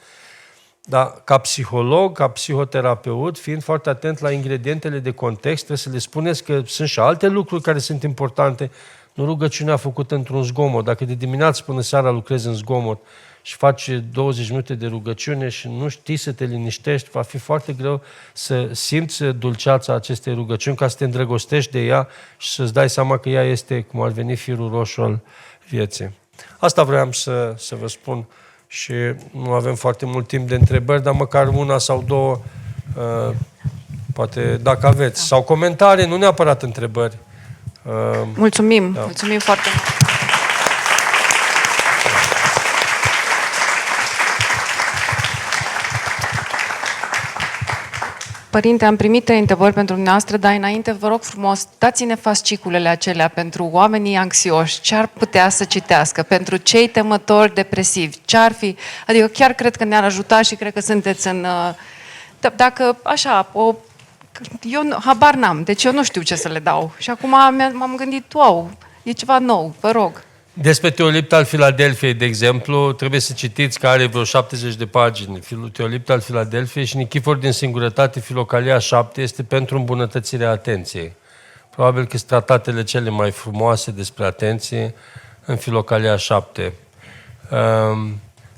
Dar ca psiholog, ca psihoterapeut, fiind foarte atent la ingredientele de context, trebuie să le spuneți că sunt și alte lucruri care sunt importante. Nu rugăciunea făcută într-un zgomot. Dacă de dimineață până seara lucrezi în zgomot și faci 20 minute de rugăciune și nu știi să te liniștești, va fi foarte greu să simți dulceața acestei rugăciuni, ca să te îndrăgostești de ea și să-ți dai seama că ea este, cum ar veni, firul roșu al vieții. Asta vreau să vă spun și nu avem foarte mult timp de întrebări, dar măcar una sau două, poate dacă aveți, sau comentarii, nu neapărat întrebări. Mulțumim, mulțumim foarte mult. Părinte, am primit 3 întrebări pentru dumneavoastră, dar înainte vă rog frumos, dați-ne fasciculele acelea pentru oamenii anxioși, ce ar putea să citească, pentru cei temători, depresivi, ce ar fi, adică chiar cred că ne-ar ajuta și cred că sunteți în, dacă așa, eu habar n-am, deci eu nu știu ce să le dau. Și acum m-am gândit, wow, e ceva nou, vă rog. Despre Teolipt al Filadelfiei, de exemplu, trebuie să citiți că are vreo 70 de pagini. Teolipt al Filadelfiei și Nichifor din Singurătate, Filocalia 7, este pentru îmbunătățirea atenției. Probabil că sunt tratatele cele mai frumoase despre atenție în Filocalia 7.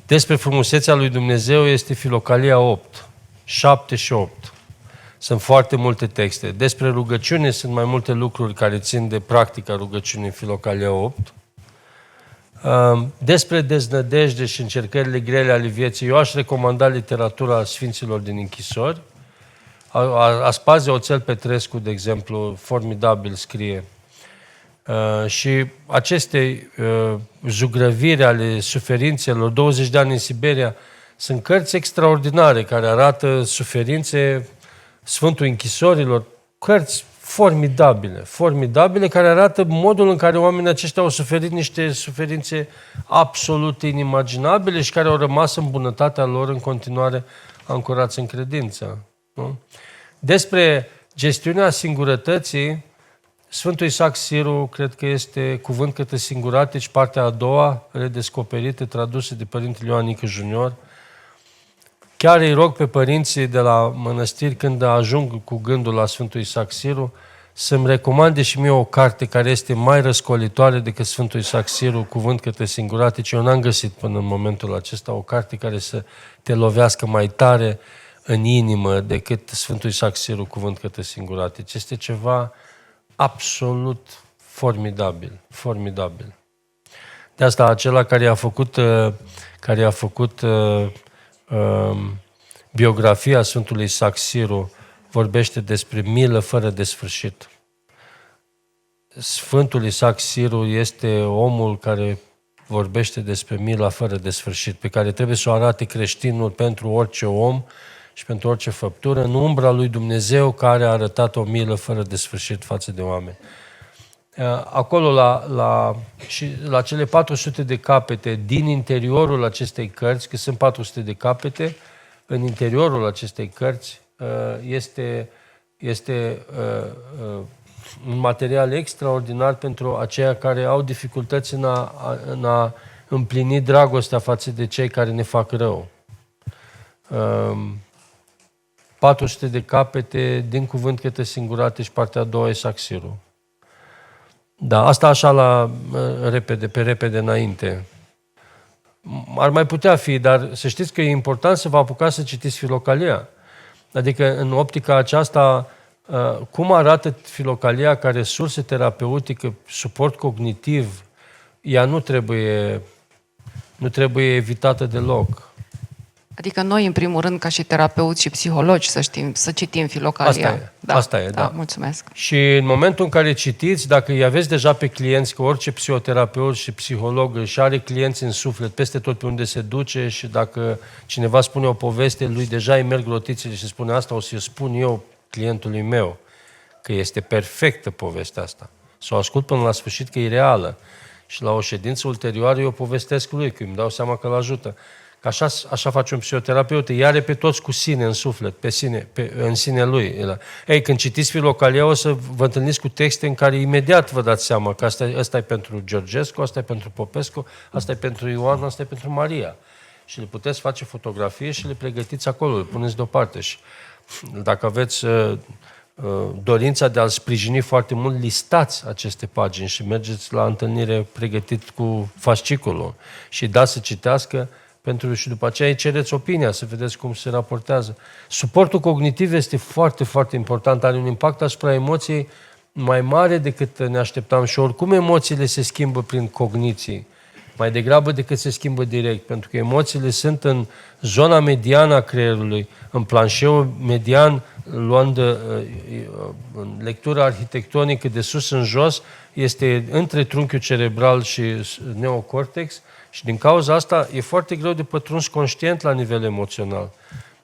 Despre frumusețea lui Dumnezeu este Filocalia 8, 7 și 8. Sunt foarte multe texte. Despre rugăciune sunt mai multe lucruri care țin de practica rugăciunii în Filocalia 8. Despre deznădejde și încercările grele ale vieții, eu aș recomanda literatura Sfinților din închisori. Aspazia Oțel Petrescu, de exemplu, formidabil scrie. Și aceste zugrăviri ale suferințelor, 20 de ani în Siberia, sunt cărți extraordinare care arată suferințe, Sfântul Închisorilor, cărți formidabile, care arată modul în care oamenii aceștia au suferit niște suferințe absolut inimaginabile și care au rămas în bunătatea lor în continuare ancorați în credință. Nu? Despre gestiunea singurătății, Sfântul Isaac Siru, cred că este Cuvânt către singuratici, partea a doua, redescoperită, tradusă de Părintele Ioan Nică Junior. Chiar îi rog pe părinții de la mănăstiri, când ajung cu gândul la Sfântul Isaac Siru, să-mi recomande și mie o carte care este mai răscolitoare decât Sfântul Isaac Siru, Cuvânt către singuratici. Eu n-am găsit până în momentul acesta o carte care să te lovească mai tare în inimă decât Sfântul Isaac Siru, Cuvânt către singuratici. Este ceva absolut formidabil. De asta acela care a făcut biografia Sfântului Isaac Siru vorbește despre milă fără de sfârșit. Sfântul Isaac Siru este omul care vorbește despre mila fără de sfârșit, pe care trebuie să o arate creștinul pentru orice om și pentru orice făptură, în umbra lui Dumnezeu care a arătat o milă fără de sfârșit față de oameni. Acolo, la cele 400 de capete din interiorul acestei cărți, că sunt 400 de capete, în interiorul acestei cărți este un material extraordinar pentru aceia care au dificultăți în a împlini dragostea față de cei care ne fac rău. 400 de capete din Cuvânt către singuratici, partea a doua, Isaac Siru. Da, asta așa pe repede înainte. Ar mai putea fi, dar să știți că e important să vă apucați să citiți Filocalia. Adică în optica aceasta, cum arată Filocalia ca resursă terapeutică, suport cognitiv, ea nu trebuie evitată deloc. Adică noi, în primul rând, ca și terapeuți și psihologi, să citim Filocalia. Asta e, da. Mulțumesc. Și în momentul în care citiți, dacă îi aveți deja pe clienți, că orice psihoterapeut și psiholog își are clienți în suflet peste tot pe unde se duce și dacă cineva spune o poveste, lui deja îi merg rotițele și spune asta, o să-i spun eu clientului meu, că este perfectă povestea asta. Să o ascult până la sfârșit că e reală. Și la o ședință ulterioară eu povestesc lui, că îmi dau seama că îl ajută. Că așa face un psihoterapeut, îi are pe toți cu sine în suflet, în sine lui. Ei, când citiți Filocalia, o să vă întâlniți cu texte în care imediat vă dați seama că asta e pentru Georgescu, asta e pentru Popescu, asta e pentru Ioan, asta e pentru Maria. Și le puteți face fotografie și le pregătiți acolo, le puneți deoparte. Și dacă aveți dorința de a-l sprijini foarte mult, listați aceste pagini și mergeți la întâlnire pregătit cu fasciculul și dați să citească și după aceea îi cereți opinia, să vedeți cum se raportează. Suportul cognitiv este foarte, foarte important, are un impact asupra emoției mai mare decât ne așteptam și oricum emoțiile se schimbă prin cogniții, mai degrabă decât se schimbă direct, pentru că emoțiile sunt în zona mediană a creierului, în planșeul median, luând în lectura arhitectonică de sus în jos, este între trunchiul cerebral și neocortex și din cauza asta e foarte greu de pătruns conștient la nivel emoțional.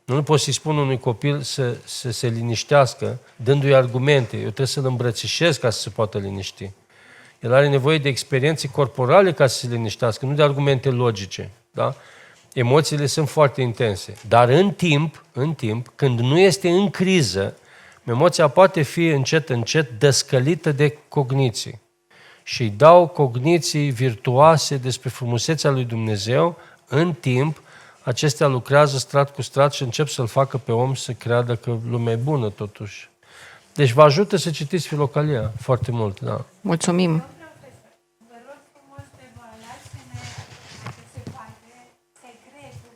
Nu pot să-i spun unui copil să se liniștească, dându-i argumente. Eu trebuie să-l îmbrățișez ca să se poată liniști. El are nevoie de experiențe corporale ca să se liniștească, nu de argumente logice. Da? Emoțiile sunt foarte intense. Dar în timp, când nu este în criză, emoția poate fi încet, încet dăscălită de cogniții. și îi dau cogniții virtuoase despre frumusețea lui Dumnezeu, în timp, acestea lucrează strat cu strat și încep să-l facă pe om să creadă că lumea e bună totuși. Deci vă ajută să citiți Filocalia foarte mult, da. Mulțumim! Vă rog frumos pe vă, lasă-ne, dacă se poate, secretul.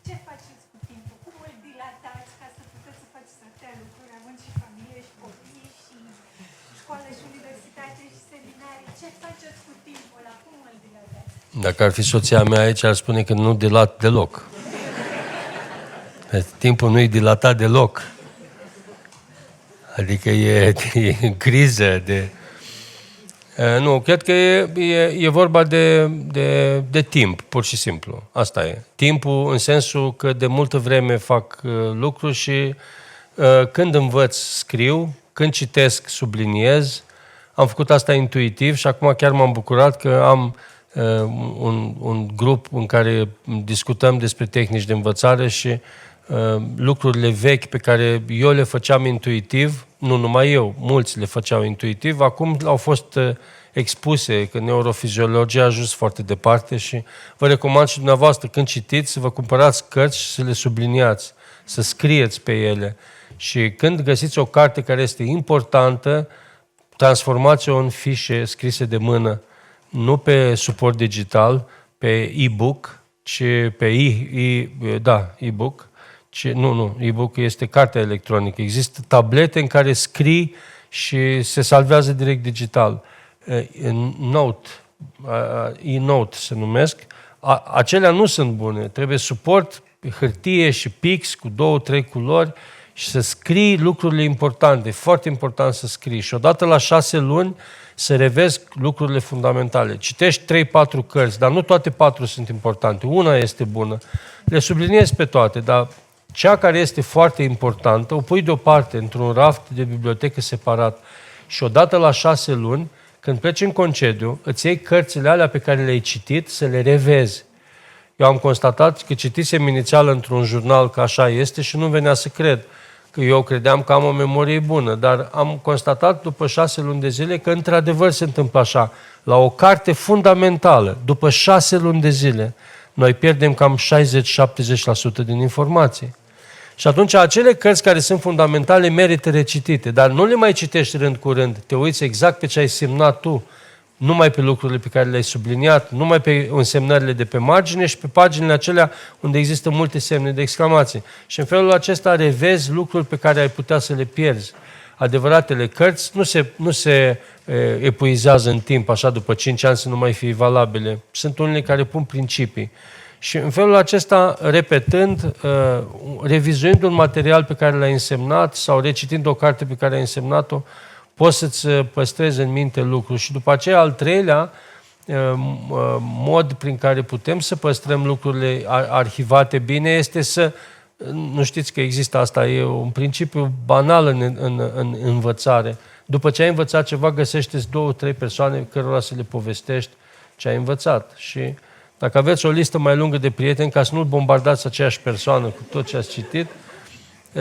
Ce faceți cu timpul? Cum îl dilatați ca să puteți să faceți atâtea lucruri, având și familie, și copii, și școală, și universitate, și seminarii? Ce faceți cu timpul ăla? Cum îl dilatați? Dacă ar fi soția mea aici, ar spune că nu dilat deloc. Timpul nu e dilatat deloc. Adică e în criză de... Nu, cred că e vorba de timp, pur și simplu. Asta e. Timpul în sensul că de multă vreme fac lucruri și când învăț, scriu, când citesc, subliniez. Am făcut asta intuitiv și acum chiar m-am bucurat că am un grup în care discutăm despre tehnici de învățare și lucrurile vechi pe care eu le făceam intuitiv, nu numai eu, mulți le făceau intuitiv, acum au fost expuse, că neurofiziologia a ajuns foarte departe și vă recomand și dumneavoastră, când citiți, să vă cumpărați cărți și să le subliniați, să scrieți pe ele. Și când găsiți o carte care este importantă, transformați-o în fișe scrise de mână, nu pe suport digital, pe e-book, ci pe e-book. E-book este cartea electronică. Există tablete în care scrii și se salvează direct digital. E-note se numesc. Acelea nu sunt bune. Trebuie suport, hârtie și pix cu 2-3 culori și să scrii lucrurile importante. E foarte important să scrii. Și odată la 6 luni să revezi lucrurile fundamentale. Citești 3-4 cărți, dar nu toate 4 sunt importante. Una este bună. Le subliniezi pe toate, dar cea care este foarte importantă o pui deoparte într-un raft de bibliotecă separat. Și odată la 6 luni, când pleci în concediu, îți iei cărțile alea pe care le-ai citit să le revezi. Eu am constatat că citisem inițial într-un jurnal că așa este și nu venea să cred. Că eu credeam că am o memorie bună, dar am constatat după 6 luni de zile că într-adevăr se întâmplă așa. La o carte fundamentală, după 6 luni de zile, noi pierdem cam 60-70% din informații. Și atunci acele cărți care sunt fundamentale merită recitite, dar nu le mai citești rând cu rând. Te uiți exact pe ce ai semnat tu, numai pe lucrurile pe care le-ai subliniat, numai pe însemnările de pe margine și pe paginile acelea unde există multe semne de exclamație. Și în felul acesta revezi lucruri pe care ai putea să le pierzi. Adevăratele cărți nu se epuizează în timp, așa după 5 ani să nu mai fie valabile. Sunt unele care pun principii. Și în felul acesta, repetând, revizuind un material pe care l-ai însemnat sau recitind o carte pe care ai însemnat-o, poți să-ți păstrezi în minte lucruri. Și după aceea, al treilea mod prin care putem să păstrăm lucrurile arhivate bine este să... Nu știți că există asta, e un principiu banal în învățare. După ce ai învățat ceva, găsește-ți 2-3 persoane cărora să le povestești ce ai învățat. Și dacă aveți o listă mai lungă de prieteni, ca să nu bombardați aceeași persoană cu tot ce ați citit,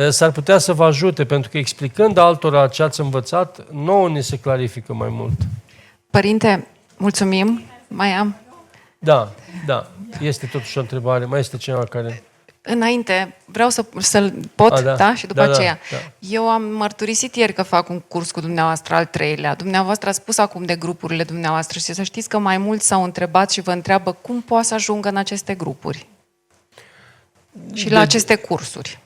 s-ar putea să vă ajute, pentru că explicând altora ce ați învățat, nouă ne se clarifică mai mult. Părinte, mulțumim. Mai am? Da. Este totuși o întrebare. Mai este cineva care... Înainte, vreau să-l pot, da? Și după aceea. Da. Eu am mărturisit ieri că fac un curs cu dumneavoastră, al 3-lea. Dumneavoastră ați spus acum de grupurile dumneavoastră și să știți că mai mulți s-au întrebat și vă întreabă cum poate să ajungă în aceste grupuri și la aceste cursuri.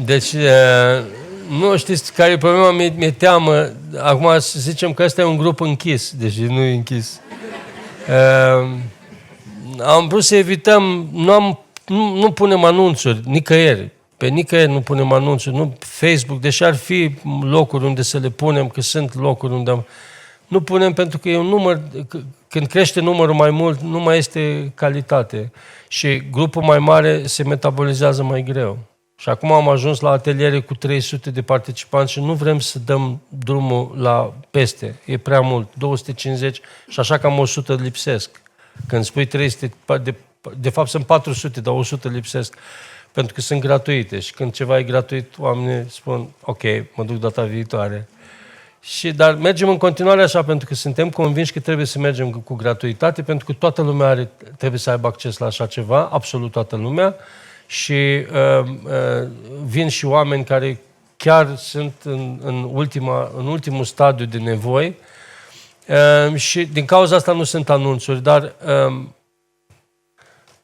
Deci, nu știți care e problema, mi-e teamă. Acum să zicem că ăsta e un grup închis, deși nu e închis. Am vrut să evităm, nu punem anunțuri nicăieri. Pe nicăieri nu punem anunțuri, nu Facebook, deși ar fi locuri unde să le punem, că sunt locuri unde nu punem pentru că e un număr, când crește numărul mai mult, nu mai este calitate. Și grupul mai mare se metabolizează mai greu. Și acum am ajuns la ateliere cu 300 de participanți și nu vrem să dăm drumul la peste. E prea mult, 250 și așa cam 100 lipsesc. Când spui 300, de fapt sunt 400, dar 100 lipsesc, pentru că sunt gratuite. Și când ceva e gratuit, oamenii spun, ok, mă duc data viitoare. Dar mergem în continuare așa, pentru că suntem convinși că trebuie să mergem cu gratuitate, pentru că toată lumea trebuie să aibă acces la așa ceva, absolut toată lumea. Și vin și oameni care chiar sunt în ultimul stadiu de nevoi. Și din cauza asta nu sunt anunțuri, dar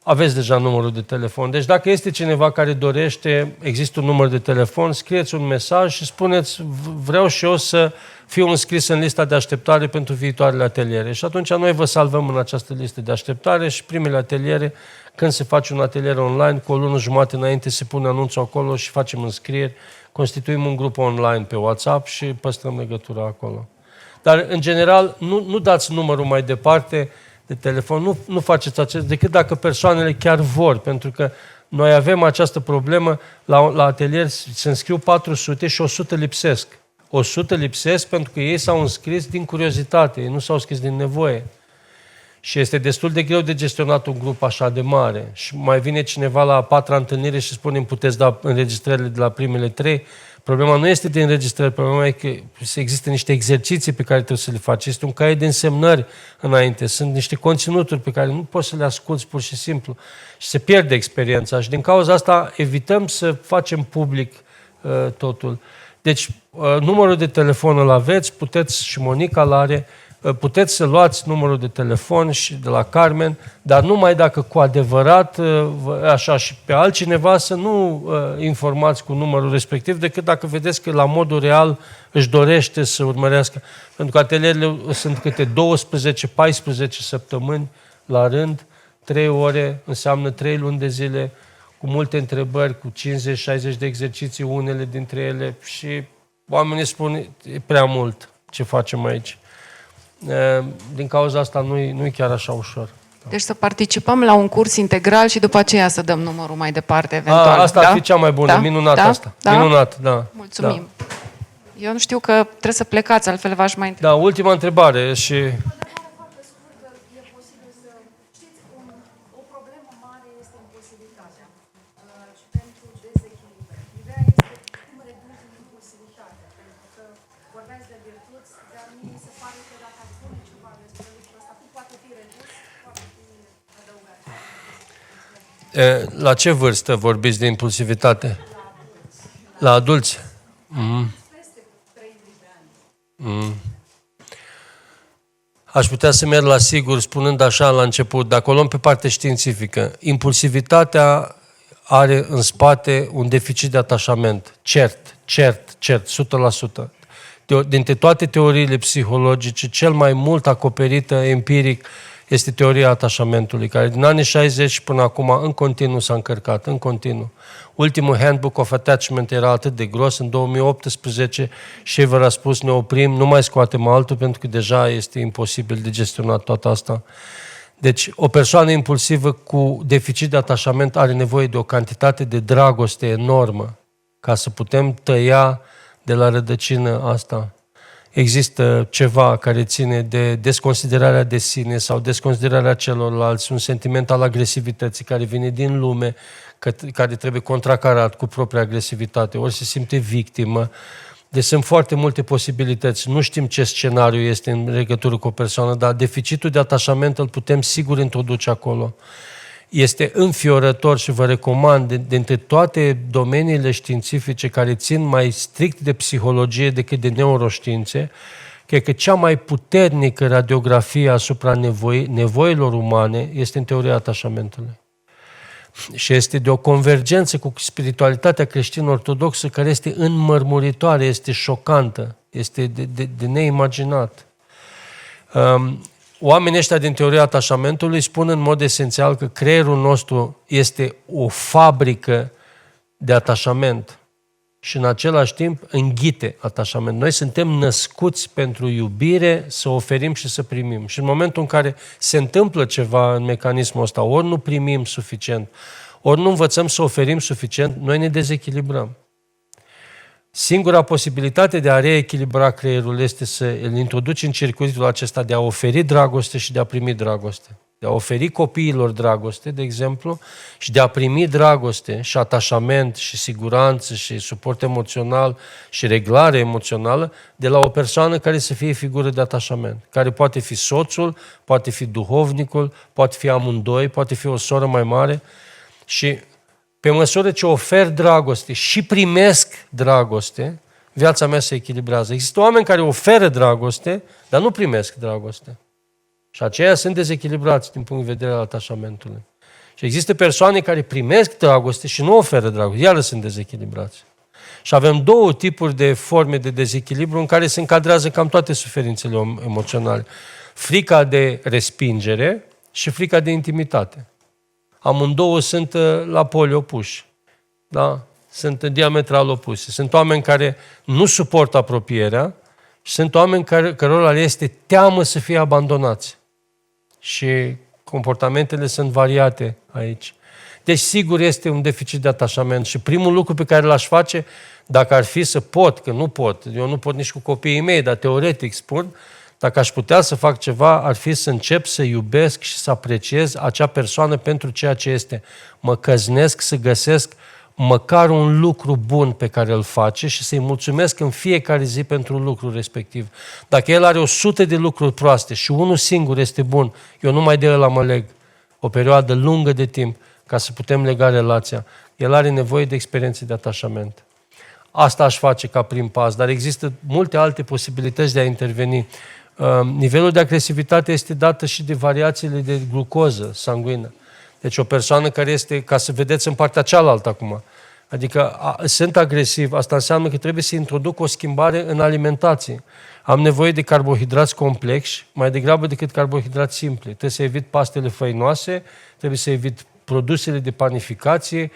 aveți deja numărul de telefon. Deci dacă este cineva care dorește, există un număr de telefon, scrieți un mesaj și spuneți: vreau și eu să fiu înscris în lista de așteptare pentru viitoarele ateliere. Și atunci noi vă salvăm în această listă de așteptare și primele ateliere, când se face un atelier online, cu o lună jumătate înainte se pune anunțul acolo și facem înscrieri, constituim un grup online pe WhatsApp și păstrăm legătura acolo. Dar, în general, nu dați numărul mai departe de telefon, nu faceți acest, decât dacă persoanele chiar vor, pentru că noi avem această problemă, la atelier se înscriu 400 și 100 lipsesc. 100 lipsesc pentru că ei s-au înscris din curiozitate, ei nu s-au înscris din nevoie. Și este destul de greu de gestionat un grup așa de mare. Și mai vine cineva la a 4-a întâlnire și spune: îmi puteți da înregistrările de la primele 3. Problema nu este de înregistrări, problema e că există niște exerciții pe care trebuie să le faci. Este un caiet de însemnări înainte, sunt niște conținuturi pe care nu poți să le asculți pur și simplu. Și se pierde experiența. Și din cauza asta evităm să facem public totul. Deci, numărul de telefon îl aveți, puteți, și Monica l-are, puteți să luați numărul de telefon și de la Carmen, dar numai dacă cu adevărat, așa, și pe altcineva să nu informați cu numărul respectiv, decât dacă vedeți că la modul real își dorește să urmărească. Pentru că atelierele sunt câte 12-14 săptămâni la rând, 3 ore, înseamnă 3 luni de zile, cu multe întrebări, cu 50-60 de exerciții, unele dintre ele, și oamenii spun: e prea mult ce facem aici. Din cauza asta nu-i chiar așa ușor. Deci să participăm la un curs integral și după aceea să dăm numărul mai departe, eventual. Asta ar fi cea mai bună, minunat asta. Da? Minunat, da. Mulțumim. Da. Eu nu știu că trebuie să plecați, altfel v-aș mai întreba. Da, ultima întrebare și... La ce vârstă vorbiți de impulsivitate? La adulți? Aș putea să merg la sigur spunând așa la început, dacă o luăm pe parte științifică, impulsivitatea are în spate un deficit de atașament, cert, 100%. Dintre toate teoriile psihologice, cel mai mult acoperită empiric este teoria atașamentului, care din anii 60 până acum în continuu s-a încărcat, în continuu. Ultimul Handbook of Attachment era atât de gros, în 2018 Shaver a spus: ne oprim, nu mai scoatem altul, pentru că deja este imposibil de gestionat toată asta. Deci, o persoană impulsivă cu deficit de atașament are nevoie de o cantitate de dragoste enormă ca să putem tăia de la rădăcină asta. Există ceva care ține de desconsiderarea de sine sau desconsiderarea celorlalți, un sentiment al agresivității care vine din lume, care trebuie contracarat cu propria agresivitate, ori se simte victimă. Deci sunt foarte multe posibilități. Nu știm ce scenariu este în legătură cu o persoană, dar deficitul de atașament îl putem sigur introduce acolo. Este înfiorător și vă recomand, dintre toate domeniile științifice care țin mai strict de psihologie decât de neuroștiințe, cred că cea mai puternică radiografie asupra nevoilor umane este în teoria atașamentului. Și este de o convergență cu spiritualitatea creștin-ortodoxă care este înmărmuritoare, este șocantă, este de neimaginat. Oamenii ăștia din teoria atașamentului spun în mod esențial că creierul nostru este o fabrică de atașament și în același timp înghite atașament. Noi suntem născuți pentru iubire, să oferim și să primim. Și în momentul în care se întâmplă ceva în mecanismul ăsta, ori nu primim suficient, ori nu învățăm să oferim suficient, noi ne dezechilibrăm. Singura posibilitate de a reechilibra creierul este să îl introduci în circuitul acesta de a oferi dragoste și de a primi dragoste. de a oferi copiilor dragoste, de exemplu, și de a primi dragoste și atașament și siguranță și suport emoțional și reglare emoțională de la o persoană care să fie figură de atașament, care poate fi soțul, poate fi duhovnicul, poate fi amândoi, poate fi o soră mai mare. Și pe măsură ce ofer dragoste și primesc dragoste, viața mea se echilibrează. Există oameni care oferă dragoste, dar nu primesc dragoste. Și aceia sunt dezechilibrați din punct de vedere al atașamentului. Și există persoane care primesc dragoste și nu oferă dragoste, iară sunt dezechilibrați. Și avem două tipuri de forme de dezechilibru în care se încadrează cam toate suferințele emoționale. Frica de respingere și frica de intimitate. Amândouă sunt la poli opuși. Da? Sunt diametral opuse. Sunt oameni care nu suportă apropierea și sunt oameni cărora le este teamă să fie abandonați. Și comportamentele sunt variate aici. Deci sigur este un deficit de atașament și primul lucru pe care l-aș face, dacă ar fi să pot, că nu pot, eu nu pot nici cu copiii mei, dar teoretic spun, dacă aș putea să fac ceva, ar fi să încep să iubesc și să apreciez acea persoană pentru ceea ce este. Mă căznesc să găsesc măcar un lucru bun pe care îl face și să-i mulțumesc în fiecare zi pentru lucrul respectiv. Dacă el are 100 de lucruri proaste și unul singur este bun, eu numai de ăla mă leg o perioadă lungă de timp ca să putem lega relația. El are nevoie de experiențe de atașament. Asta aș face ca prim pas, dar există multe alte posibilități de a interveni. Nivelul de agresivitate este dată și de variațiile de glucoză sanguină. Deci o persoană care este, ca să vedeți în partea cealaltă acum, adică sunt agresiv, asta înseamnă că trebuie să introduc o schimbare în alimentație. Am nevoie de carbohidrați complexi, mai degrabă decât carbohidrați simpli. Trebuie să evit pastele făinoase, trebuie să evit produsele de panificație,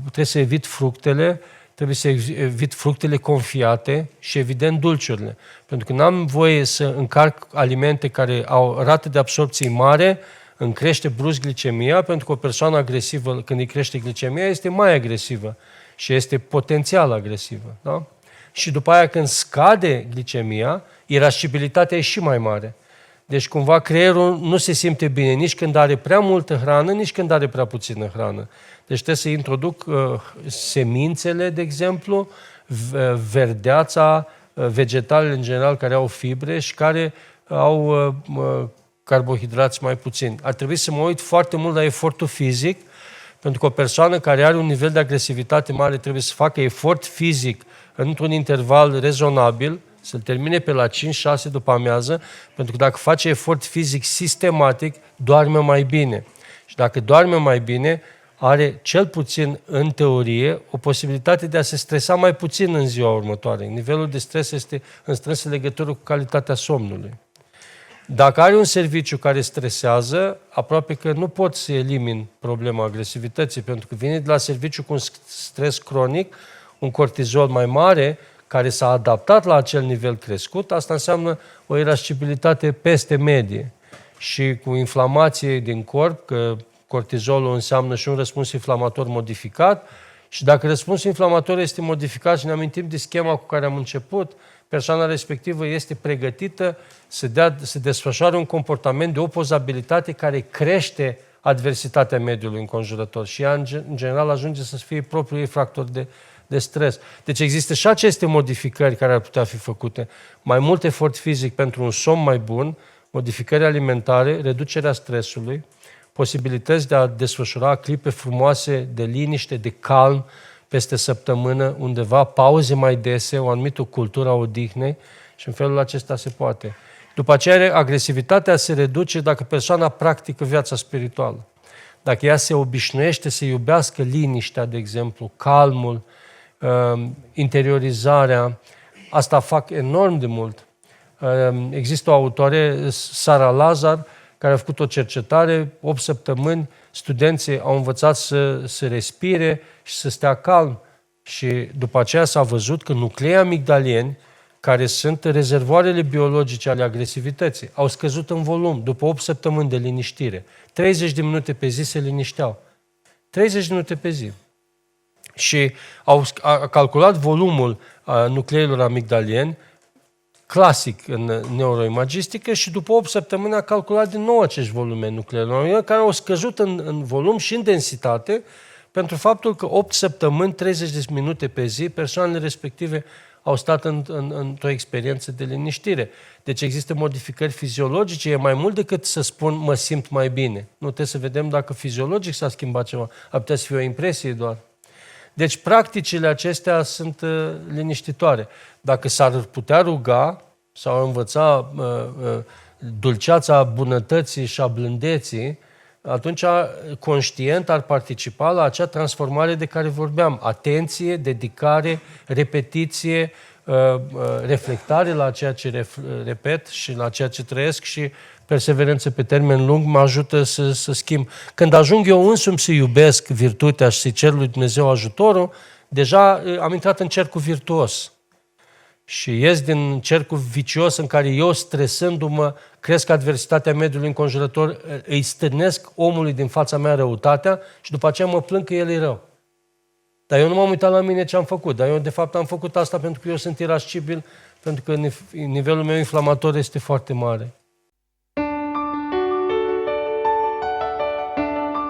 trebuie să evit fructele, trebuie să evit fructele confiate și, evident, dulciurile. Pentru că n-am voie să încarc alimente care au rată de absorpție mare, îmi crește brusc glicemia, pentru că o persoană agresivă, când îi crește glicemia, este mai agresivă și este potențial agresivă. Da? Și după aia, când scade glicemia, irascibilitatea e și mai mare. Deci, cumva, creierul nu se simte bine nici când are prea multă hrană, nici când are prea puțină hrană. Deci trebuie să introduc semințele, de exemplu, verdeața, vegetalele în general care au fibre și care au carbohidrați mai puțini. Ar trebui să mă uit foarte mult la efortul fizic, pentru că o persoană care are un nivel de agresivitate mare trebuie să facă efort fizic într-un interval rezonabil, să-l termine pe la 5-6 după amiază, pentru că dacă face efort fizic sistematic, doarme mai bine. Și dacă doarme mai bine, are cel puțin în teorie o posibilitate de a se stresa mai puțin în ziua următoare. Nivelul de stres este în strânsă legătură cu calitatea somnului. Dacă are un serviciu care stresează, aproape că nu pot să elimin problema agresivității, pentru că vine de la serviciu cu un stres cronic, un cortizol mai mare, care s-a adaptat la acel nivel crescut, asta înseamnă o irascibilitate peste medie. Și cu inflamație din corp, că cortizolul înseamnă și un răspuns inflamator modificat, și dacă răspunsul inflamator este modificat și ne amintim de schema cu care am început, persoana respectivă este pregătită să desfășoare un comportament de opozabilitate care crește adversitatea mediului înconjurător și ea, în general, ajunge să fie propriul ei factor de stres. Deci există și aceste modificări care ar putea fi făcute. Mai mult efort fizic pentru un somn mai bun, modificări alimentare, reducerea stresului, posibilități de a desfășura clipe frumoase de liniște, de calm, peste săptămână, undeva, pauze mai dese, o anumită cultură a odihnei și în felul acesta se poate. După aceea, agresivitatea se reduce dacă persoana practică viața spirituală. Dacă ea se obișnuiește să iubească liniștea, de exemplu, calmul, interiorizarea, asta fac enorm de mult. Există o autoare, Sara Lazar, care a făcut o cercetare, 8 săptămâni, studenții au învățat să respire și să stea calm. Și după aceea s-a văzut că nucleii amigdalieni, care sunt rezervoarele biologice ale agresivității, au scăzut în volum după 8 săptămâni de liniștire. 30 de minute pe zi se linișteau. 30 de minute pe zi. Și au calculat volumul nucleilor amigdalieni clasic în neuroimagistică și după 8 săptămâni a calculat din nou acești volume nucleare, care au scăzut în volum și în densitate pentru faptul că 8 săptămâni, 30 de minute pe zi, persoanele respective au stat într-o experiență de liniștire. Deci există modificări fiziologice, e mai mult decât să spun mă simt mai bine. Nu trebuie să vedem dacă fiziologic s-a schimbat ceva, ar putea să fie o impresie doar. Deci practicile acestea sunt liniștitoare. Dacă s-ar putea ruga sau învăța dulceața bunătății și a blândeții, atunci conștient ar participa la acea transformare de care vorbeam. Atenție, dedicare, repetiție, reflectare la ceea ce repet și la ceea ce trăiesc și perseverență pe termen lung mă ajută să schimb. Când ajung eu însumi să iubesc virtutea și să-i cer lui Dumnezeu ajutorul, deja am intrat în cercul virtuos. Și ies din cercul vicios în care eu, stresându-mă, cresc adversitatea mediului înconjurător, îi stârnesc omului din fața mea răutatea și după aceea mă plâng că el e rău. Dar eu nu m-am uitat la mine ce am făcut. Dar eu, de fapt, am făcut asta pentru că eu sunt irascibil, pentru că nivelul meu inflamator este foarte mare.